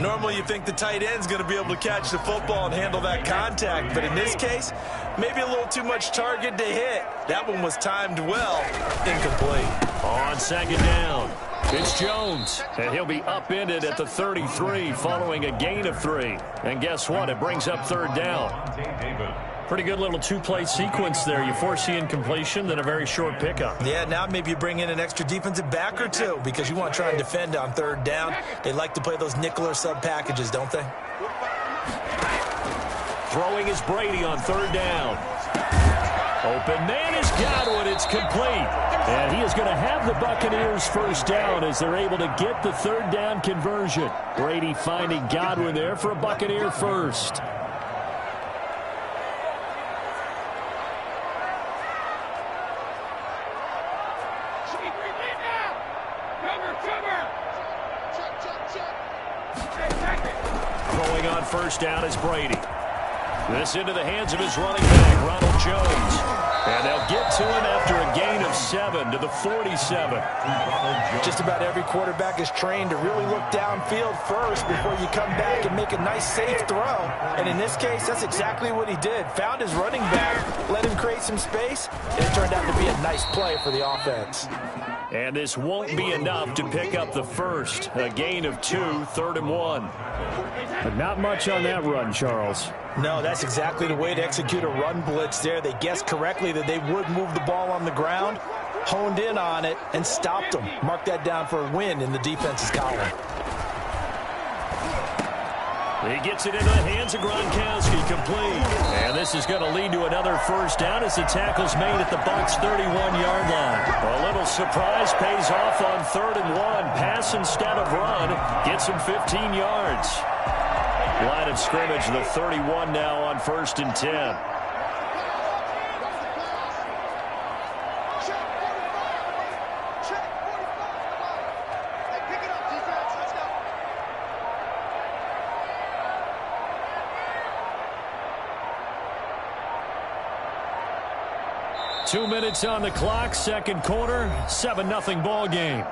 Normally you think the tight end's going to be able to catch the football and handle that contact, but in this case, maybe a little too much target to hit. That one was timed well. Incomplete. On 2nd down, it's Jones, and he'll be upended at the 33 following a gain of 3. And guess what? It brings up 3rd down. Pretty good little 2-play sequence there. You force the incompletion, then a very short pickup. Yeah, now maybe you bring in an extra defensive back or two because you want to try and defend on 3rd down. They like to play those nickel or sub packages, don't they? Throwing is Brady on 3rd down. Open man is Godwin. It's complete. And he is going to have the Buccaneers 1st down as they're able to get the 3rd down conversion. Brady finding Godwin there for a Buccaneer 1st. Throwing on 1st down is Brady. This into the hands of his running back, Ronald Jones. And they'll get to him after a gain of 7 to the 47. Just about every quarterback is trained to really look downfield first before you come back and make a nice, safe throw. And in this case, that's exactly what he did. Found his running back, let him create some space, and it turned out to be a nice play for the offense. And this won't be enough to pick up the 1st. A gain of 2, 3rd and 1. But not much on that run, Charles. No, that's exactly the way to execute a run blitz there. They guessed correctly that they would move the ball on the ground, honed in on it, and stopped them. Mark that down for a win in the defense's column. He gets it into the hands of Gronkowski, complete. And this is going to lead to another 1st down as the tackle's made at the Bucs' 31-yard line. A little surprise pays off on 3rd and 1. Pass instead of run. Gets him 15 yards. Line of scrimmage, the 31 now on 1st and 10. 2 minutes on the clock, 2nd quarter, 7-0 ball game.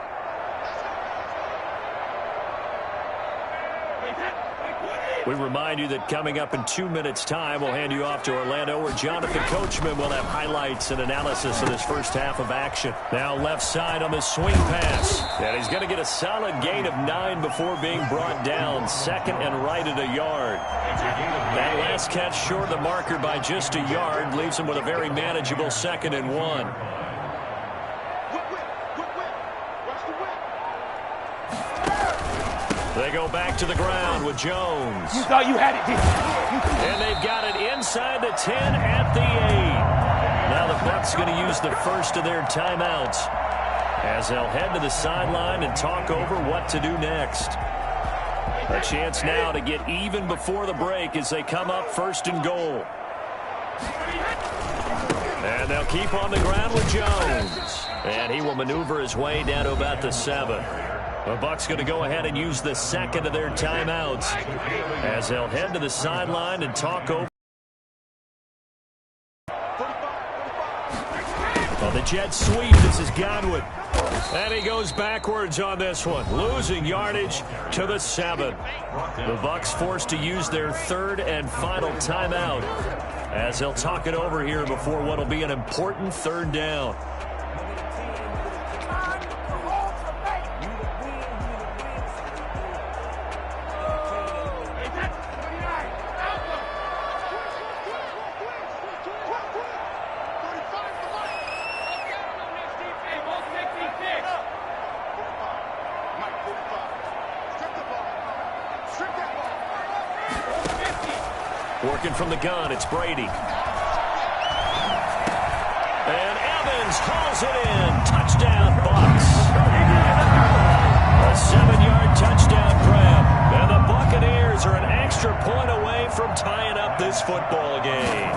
We remind you that coming up in 2 minutes' time, we'll hand you off to Orlando, where Jonathan Coachman will have highlights and analysis of this first half of action. Now left side on the swing pass. And he's going to get a solid gain of 9 before being brought down. 2nd and right at a yard. That last catch short of the marker by just a yard leaves him with a very manageable 2nd and 1. They go back to the ground with Jones. You thought you had it, didn't you? And they've got it inside the 10 at the 8. Now the Bucs going to use the first of their timeouts as they'll head to the sideline and talk over what to do next. A chance now to get even before the break as they come up 1st and goal. And they'll keep on the ground with Jones. And he will maneuver his way down to about the 7. The Bucs going to go ahead and use the second of their timeouts as they'll head to the sideline and talk over. Well, the jet sweep. This is Godwin. And he goes backwards on this one, losing yardage to the 7. The Bucs forced to use their third and final timeout as they'll talk it over here before what will be an important third down. Working from the gun, it's Brady. And Evans hauls it in. Touchdown, Bucs. A 7-yard touchdown grab. And the Buccaneers are an extra point away from tying up this football game.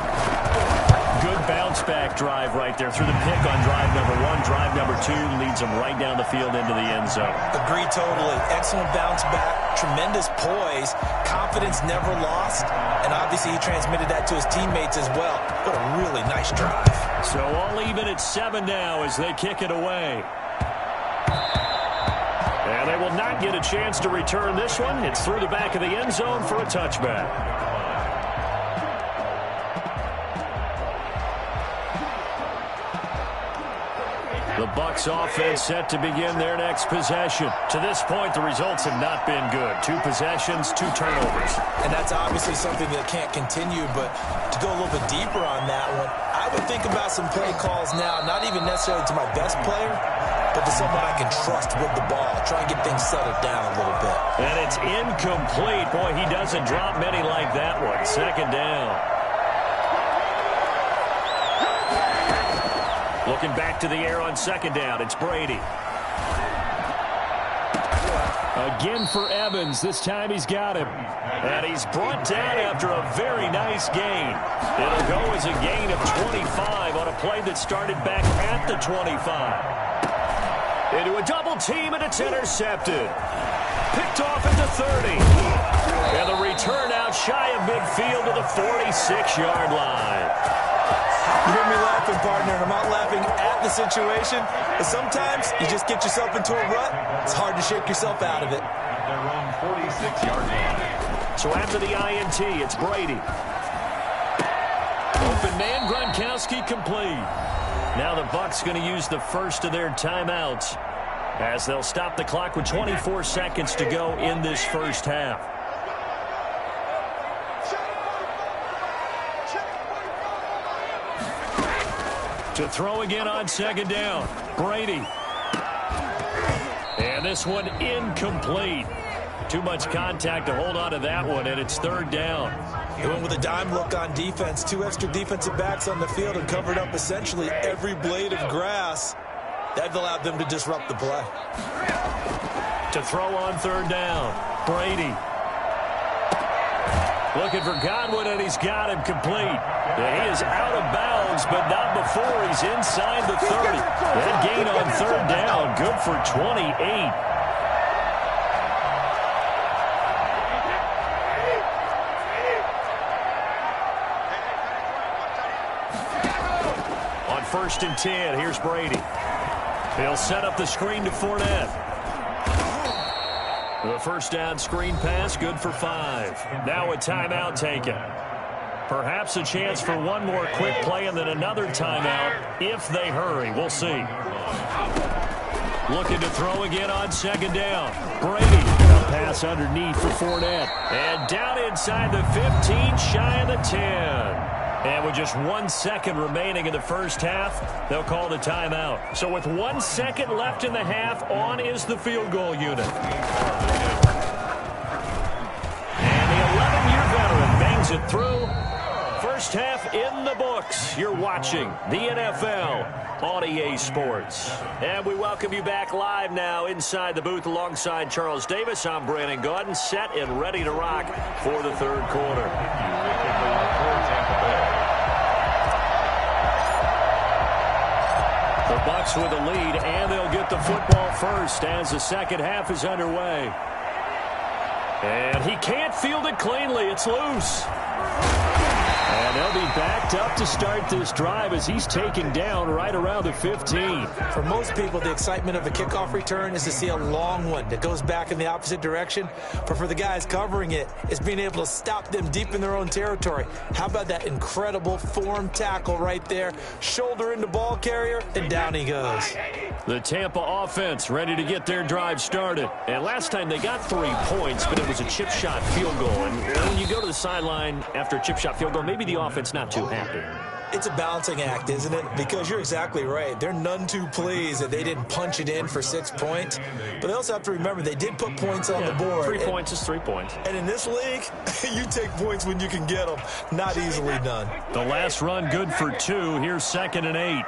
Good bounce-back drive right there through the pick on drive number 1. Drive number 2 leads them right down the field into the end zone. Agree totally. Excellent bounce-back, tremendous poise, confidence never lost, and obviously he transmitted that to his teammates as well. What a really nice drive. So all even at 7 now as they kick it away. And they will not get a chance to return this one. It's through the back of the end zone for a touchback. The Bucs offense set to begin their next possession. To this point, the results have not been good. 2 possessions, 2 turnovers. And that's obviously something that can't continue, but to go a little bit deeper on that one, I would think about some play calls now, not even necessarily to my best player, but to someone I can trust with the ball. Try and get things settled down a little bit. And it's incomplete. Boy, he doesn't drop many like that one. Second down. Looking back to the air on second down, it's Brady. Again for Evans. This time he's got him. And he's brought down after a very nice gain. It'll go as a gain of 25 on a play that started back at the 25. Into a double team, and it's intercepted. Picked off at the 30. And the return out shy of midfield to the 46-yard line. You hear me laughing, partner, and I'm not laughing at the situation, but sometimes you just get yourself into a rut. It's hard to shake yourself out of it. Their own 46-yard line. So after the INT, it's Brady. Open man, Gronkowski complete. Now the Bucs going to use the first of their timeouts as they'll stop the clock with 24 seconds to go in this first half. To throw again on second down, Brady. And this one incomplete. Too much contact to hold on to that one, and it's third down. He went with a dime look on defense. 2 extra defensive backs on the field and covered up essentially every blade of grass. That allowed them to disrupt the play. To throw on third down, Brady. Looking for Godwin, and he's got him complete. He is out of bounds, but not before he's inside the 30. That gain on third down, good for 28. On 1st and 10, here's Brady. He'll set up the screen to Fournette. The first down screen pass, good for 5. Now a timeout taken. Perhaps a chance for one more quick play and then another timeout if they hurry. We'll see. Looking to throw again on second down. Brady. A pass underneath for Fournette. And down inside the 15, shy of the 10. And with just 1 second remaining in the first half, they'll call the timeout. So with 1 second left in the half, on is the field goal unit. And the 11-year veteran bangs it through. First half in the books. You're watching the NFL on EA Sports. And we welcome you back live now inside the booth alongside Charles Davis. I'm Brandon Gaudin, set and ready to rock for the third quarter. The Bucs with the lead, and they'll get the football first as the second half is underway. And he can't field it cleanly. It's loose. And they'll be backed up to start this drive as he's taken down right around the 15. For most people, the excitement of a kickoff return is to see a long one that goes back in the opposite direction. But for the guys covering it, it's being able to stop them deep in their own territory. How about that incredible form tackle right there? Shoulder into ball carrier, and down he goes. The Tampa offense ready to get their drive started. And last time they got 3 points, but it was a chip shot field goal. And when you go to the sideline after a chip shot field goal, maybe the offense not too happy. It's a balancing act, isn't it? Because you're exactly right. They're none too pleased that they didn't punch it in for 6 points. But they also have to remember they did put points on the board. 3 points is 3 points. And in this league, you take points when you can get them. Not easily done. The last run good for 2. Here's 2nd and 8.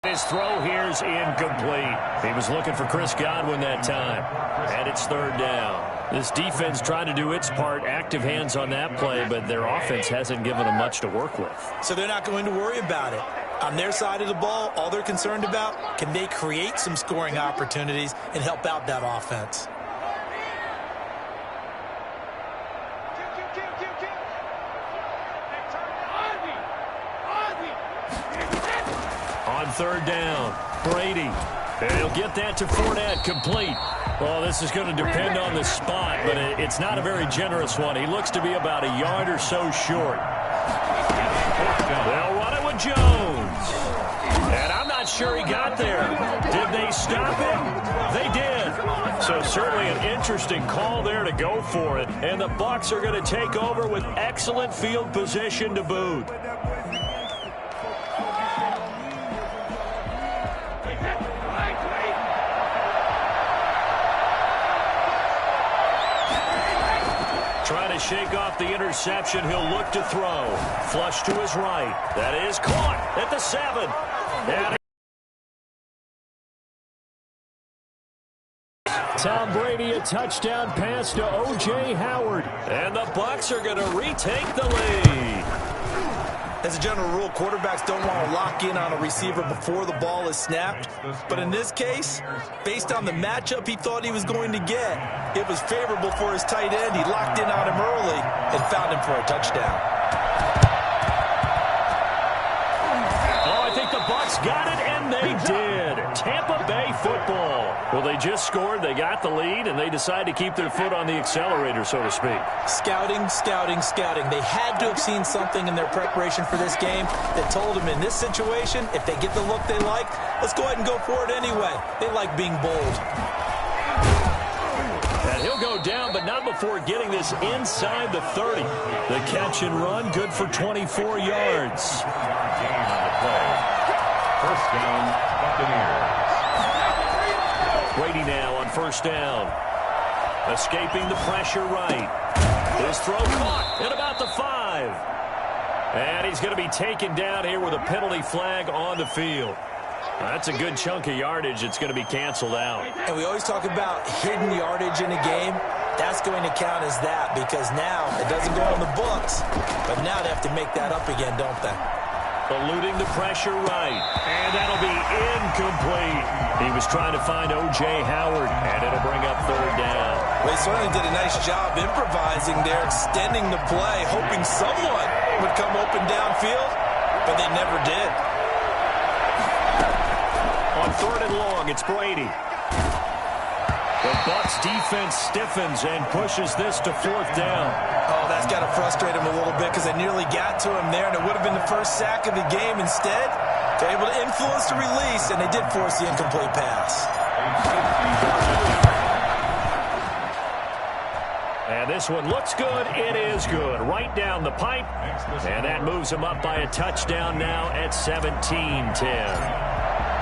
His throw here's incomplete. He was looking for Chris Godwin that time. And it's 3rd down. This defense trying to do its part, active hands on that play, but their offense hasn't given them much to work with. So they're not going to worry about it. On their side of the ball, all they're concerned about, can they create some scoring opportunities and help out that offense? On 3rd down, Brady. He'll get that to Fournette, complete. Well, this is going to depend on the spot, but it's not a very generous one. He looks to be about a yard or so short. They'll run it with Jones. And I'm not sure he got there. Did they stop him? They did. So certainly an interesting call there to go for it. And the Bucs are going to take over with excellent field position to boot. Trying to shake off the interception. He'll look to throw. Flush to his right. That is caught at the 7. And Tom Brady, a touchdown pass to O.J. Howard. And the Bucs are going to retake the lead. As a general rule, quarterbacks don't want to lock in on a receiver before the ball is snapped. But in this case, based on the matchup he thought he was going to get, it was favorable for his tight end. He locked in on him early and found him for a touchdown. Oh, I think the Bucs got it, and they did. Tampa Bay football. Well, they just scored, they got the lead, and they decide to keep their foot on the accelerator, so to speak. Scouting, scouting, scouting. They had to have seen something in their preparation for this game that told them in this situation, if they get the look they like, let's go ahead and go for it anyway. They like being bold. And he'll go down, but not before getting this inside the 30. The catch and run, good for 24 yards. First down, Buccaneers. Brady now on 1st down. Escaping the pressure right. His throw caught at about the 5. And he's going to be taken down here with a penalty flag on the field. That's a good chunk of yardage. It's going to be canceled out. And we always talk about hidden yardage in a game. That's going to count as that because now it doesn't go on the books. But now they have to make that up again, don't they? Eluding the pressure right. And that'll be incomplete. He was trying to find O.J. Howard, and it'll bring up 3rd down. They certainly did a nice job improvising there, extending the play, hoping someone would come open downfield, but they never did. On 3rd and long, it's Brady. The Bucs defense stiffens and pushes this to 4th down. Oh, that's got to frustrate him a little bit because they nearly got to him there, and it would have been the first sack of the game. Instead, they're able to influence the release, and they did force the incomplete pass. And this one looks good. It is good. Right down the pipe. And that moves him up by a touchdown now at 17-10.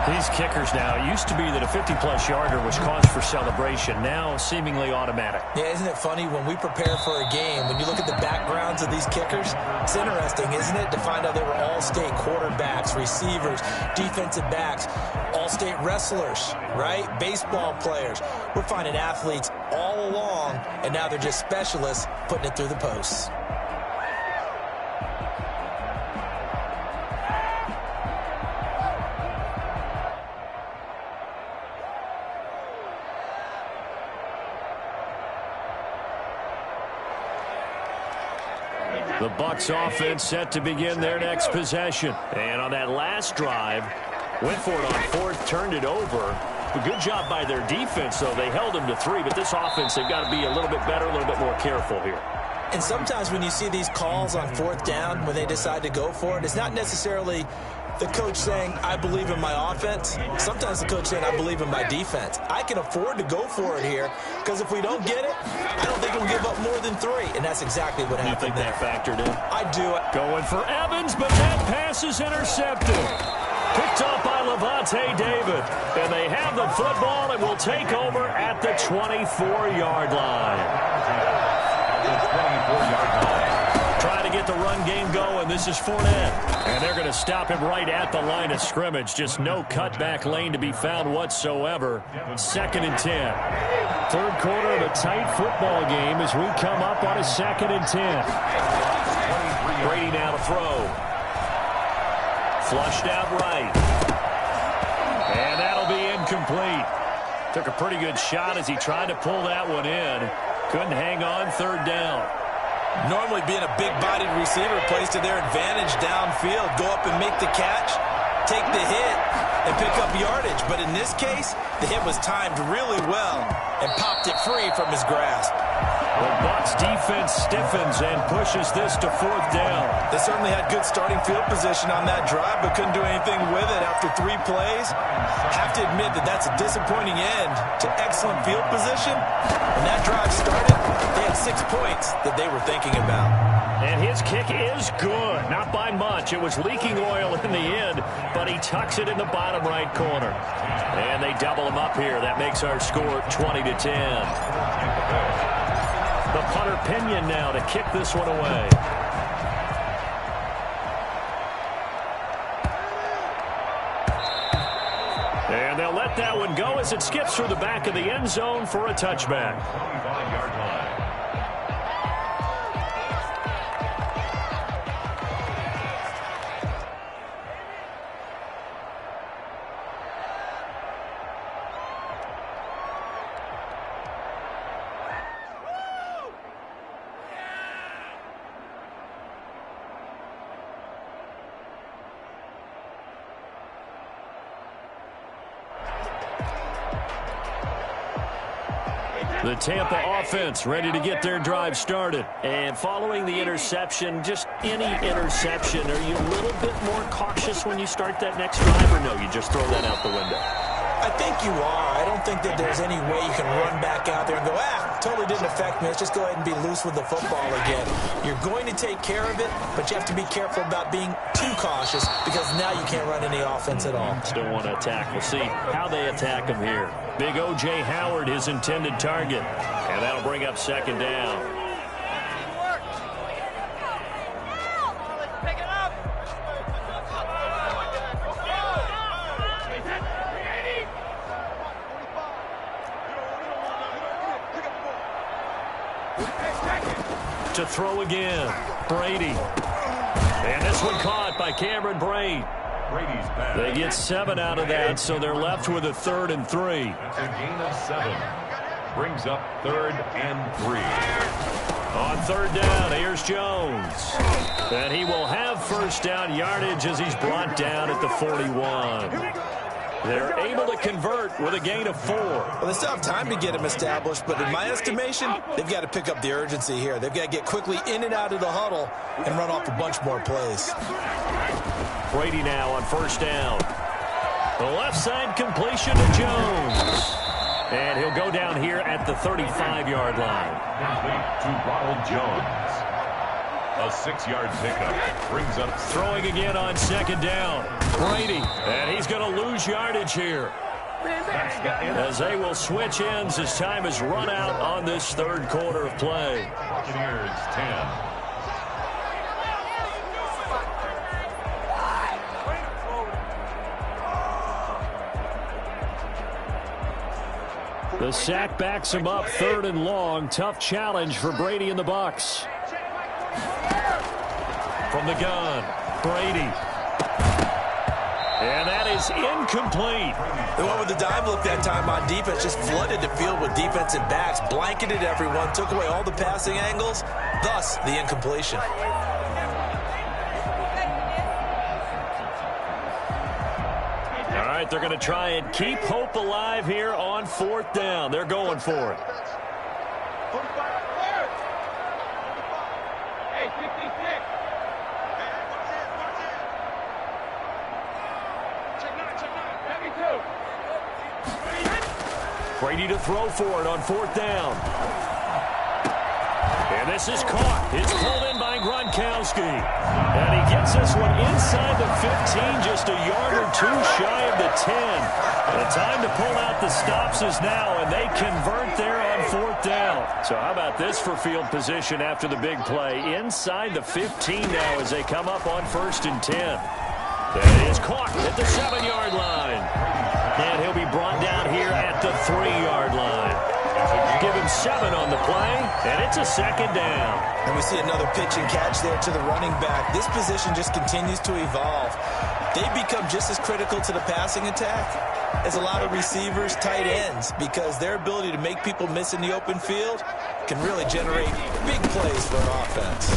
These kickers now, it used to be that a 50-plus yarder was cause for celebration. Now, seemingly automatic. Yeah, isn't it funny when we prepare for a game, when you look at the backgrounds of these kickers, it's interesting, isn't it, to find out they were all-state quarterbacks, receivers, defensive backs, all-state wrestlers, right? Baseball players. We're finding athletes all along, and now they're just specialists putting it through the posts. The Bucs offense set to begin their next possession. And on that last drive, went for it on fourth, turned it over. A good job by their defense, though. They held them to 3, but this offense, they've got to be a little bit better, a little bit more careful here. And sometimes when you see these calls on fourth down, when they decide to go for it, it's not necessarily the coach saying, I believe in my offense. Sometimes the coach saying, I believe in my defense. I can afford to go for it here because if we don't get it, I don't think we'll give up more than 3. And that's exactly what happened. You think that factored in? I do. Going for Evans, but that pass is intercepted. Picked up by Levante David. And they have the football and will take over at the 24-yard line. The 24-yard line. Trying to get the run game going. This is Fournette. And they're going to stop him right at the line of scrimmage. Just no cutback lane to be found whatsoever. 2nd and 10. Third quarter of a tight football game as we come up on a 2nd and 10. Brady now to throw. Flushed out right. And that'll be incomplete. Took a pretty good shot as he tried to pull that one in. Couldn't hang on. 3rd down. Normally being a big-bodied receiver plays to their advantage downfield. Go up and make the catch, take the hit, and pick up yardage. But in this case, the hit was timed really well and popped it free from his grasp. The Bucs defense stiffens and pushes this to 4th down. They certainly had good starting field position on that drive, but couldn't do anything with it after 3 plays. Have to admit that that's a disappointing end to excellent field position. When that drive started, they had 6 points that they were thinking about. And his kick is good. Not by much. It was leaking oil in the end, but he tucks it in the bottom right corner. And they double him up here. That makes our score 20-10. The punter Pinion now to kick this one away. And they'll let that one go as it skips through the back of the end zone for a touchback. 25-yard line. The Tampa offense ready to get their drive started. And following the interception, just any interception, are you a little bit more cautious when you start that next drive, or no, you just throw that out the window? I think you are. I don't think that there's any way you can run back out there and go, totally didn't affect me. Let's just go ahead and be loose with the football again. You're going to take care of it, but you have to be careful about being too cautious because now you can't run any offense at all. Still want to attack. We'll see how they attack him here. Big O.J. Howard, his intended target. And that'll bring up 2nd down. To throw again, Brady. And this one caught by Cameron Brate. They get 7 out of that, so they're left with a 3rd and 3. That's a gain of 7. Brings up 3rd and 3. On 3rd down, here's Jones. And he will have 1st down yardage as he's brought down at the 41. They're able to convert with a gain of 4. Well, they still have time to get him established, but in my estimation, they've got to pick up the urgency here. They've got to get quickly in and out of the huddle and run off a bunch more plays. Brady now on 1st down. The left side completion to Jones. And he'll go down here at the 35-yard line. Complete to Ronald Jones. A 6-yard pickup brings up throwing again on second down. Brady, and he's going to lose yardage here, as they will switch ends as time is run out on this third quarter of play. Buccaneers 10. The sack backs him up, 3rd and long. Tough challenge for Brady and the Bucs. From the gun, Brady. And that is incomplete. They went with the dime look that time on defense, just flooded the field with defensive backs, blanketed everyone, took away all the passing angles, thus the incompletion. All right, they're going to try and keep hope alive here on 4th down. They're going for it. Brady to throw for it on 4th down. And this is caught. It's pulled in by Gronkowski. And he gets this one inside the 15, just a yard or two shy of the 10. The time to pull out the stops is now, and they convert there on 4th down. So how about this for field position after the big play? Inside the 15 now as they come up on 1st and 10. That is caught at the 7-yard line. And he'll be brought down here at the 3-yard line. Give him 7 on the play, and it's a 2nd down. And we see another pitch and catch there to the running back. This position just continues to evolve. They become just as critical to the passing attack as a lot of receivers, tight ends, because their ability to make people miss in the open field can really generate big plays for an offense.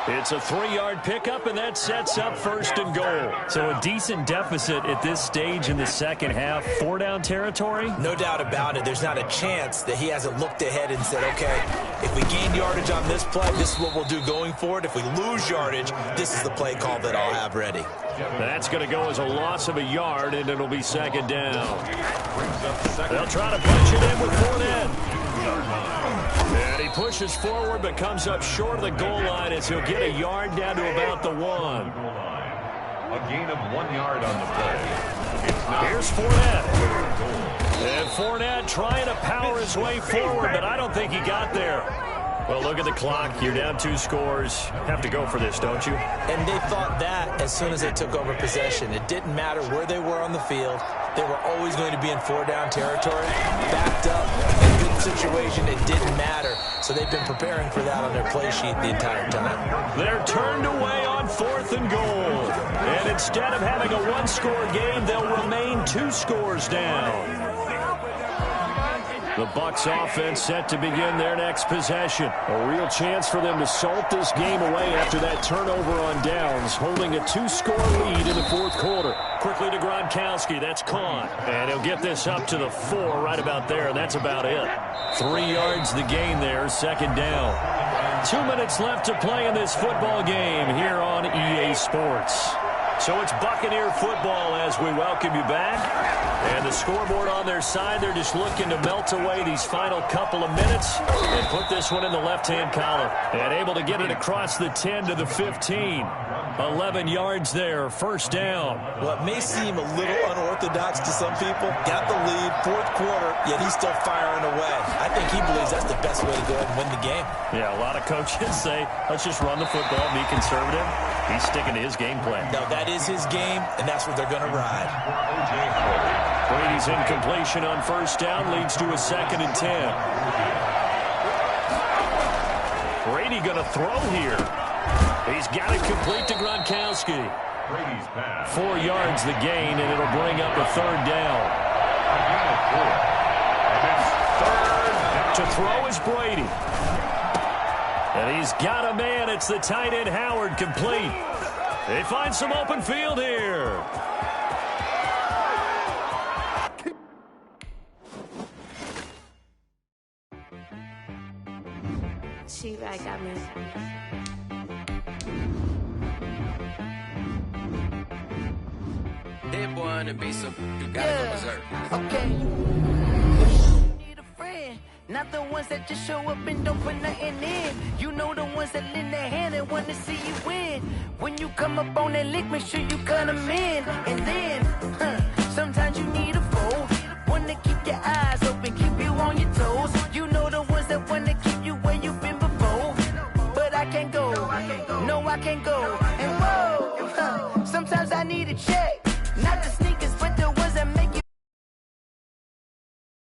It's a 3-yard pickup, and that sets up 1st and goal. So a decent deficit at this stage in the second half. 4-down territory? No doubt about it. There's not a chance that he hasn't looked ahead and said, okay, if we gain yardage on this play, this is what we'll do going forward. If we lose yardage, this is the play call that I'll have ready. That's going to go as a loss of a yard, and it'll be 2nd down. They'll try to punch it in with Fournette. And he pushes forward but comes up short of the goal line as he'll get a yard down to about the 1. A gain of 1 yard on the play. Here's Fournette. And Fournette trying to power his way forward, but I don't think he got there. Well, look at the clock. You're down 2 scores. Have to go for this, don't you? And they thought that as soon as they took over possession. It didn't matter where they were on the field. They were always going to be in 4-down territory, backed up, in a good situation. It didn't matter. So they've been preparing for that on their play sheet the entire time. They're turned away on 4th and goal. And instead of having a 1-score game, they'll remain 2 scores down. The Bucs offense set to begin their next possession. A real chance for them to salt this game away after that turnover on downs, holding a 2-score lead in the 4th quarter. Quickly to Gronkowski. That's caught. And he'll get this up to the 4 right about there, and that's about it. 3 yards the gain there, 2nd down. 2 minutes left to play in this football game here on EA Sports. So it's Buccaneer football as we welcome you back. And the scoreboard on their side, they're just looking to melt away these final couple of minutes and put this one in the left-hand column. And able to get it across the 10 to the 15. 11 yards there, 1st down. Well, it may seem a little unorthodox to some people. Got the lead, 4th quarter, yet he's still firing away. I think he believes that's the best way to go ahead and win the game. Yeah, a lot of coaches say, let's just run the football, be conservative. He's sticking to his game plan. No, that is his game, and that's what they're going to ride. Brady's incompletion on 1st down leads to a 2nd and 10. Brady going to throw here. He's got it complete to Gronkowski. 4 yards the gain, and it'll bring up a 3rd down. To throw is Brady. And he's got a man. It's the tight end Howard, complete. They find some open field here. She right got me. That boy on the beat, so you gotta go berserk. Okay. Need a friend. Not the ones that just show up and don't put nothing in. You know the ones that lend their hand and want to see you win. When you come up on that lick, make sure you cut them in. And then, sometimes you need a fold. One to keep your eyes open, keep you on your toes. You know the ones that want to keep you where you've been before. But I can't go, no I can't go. And whoa, sometimes I need a check.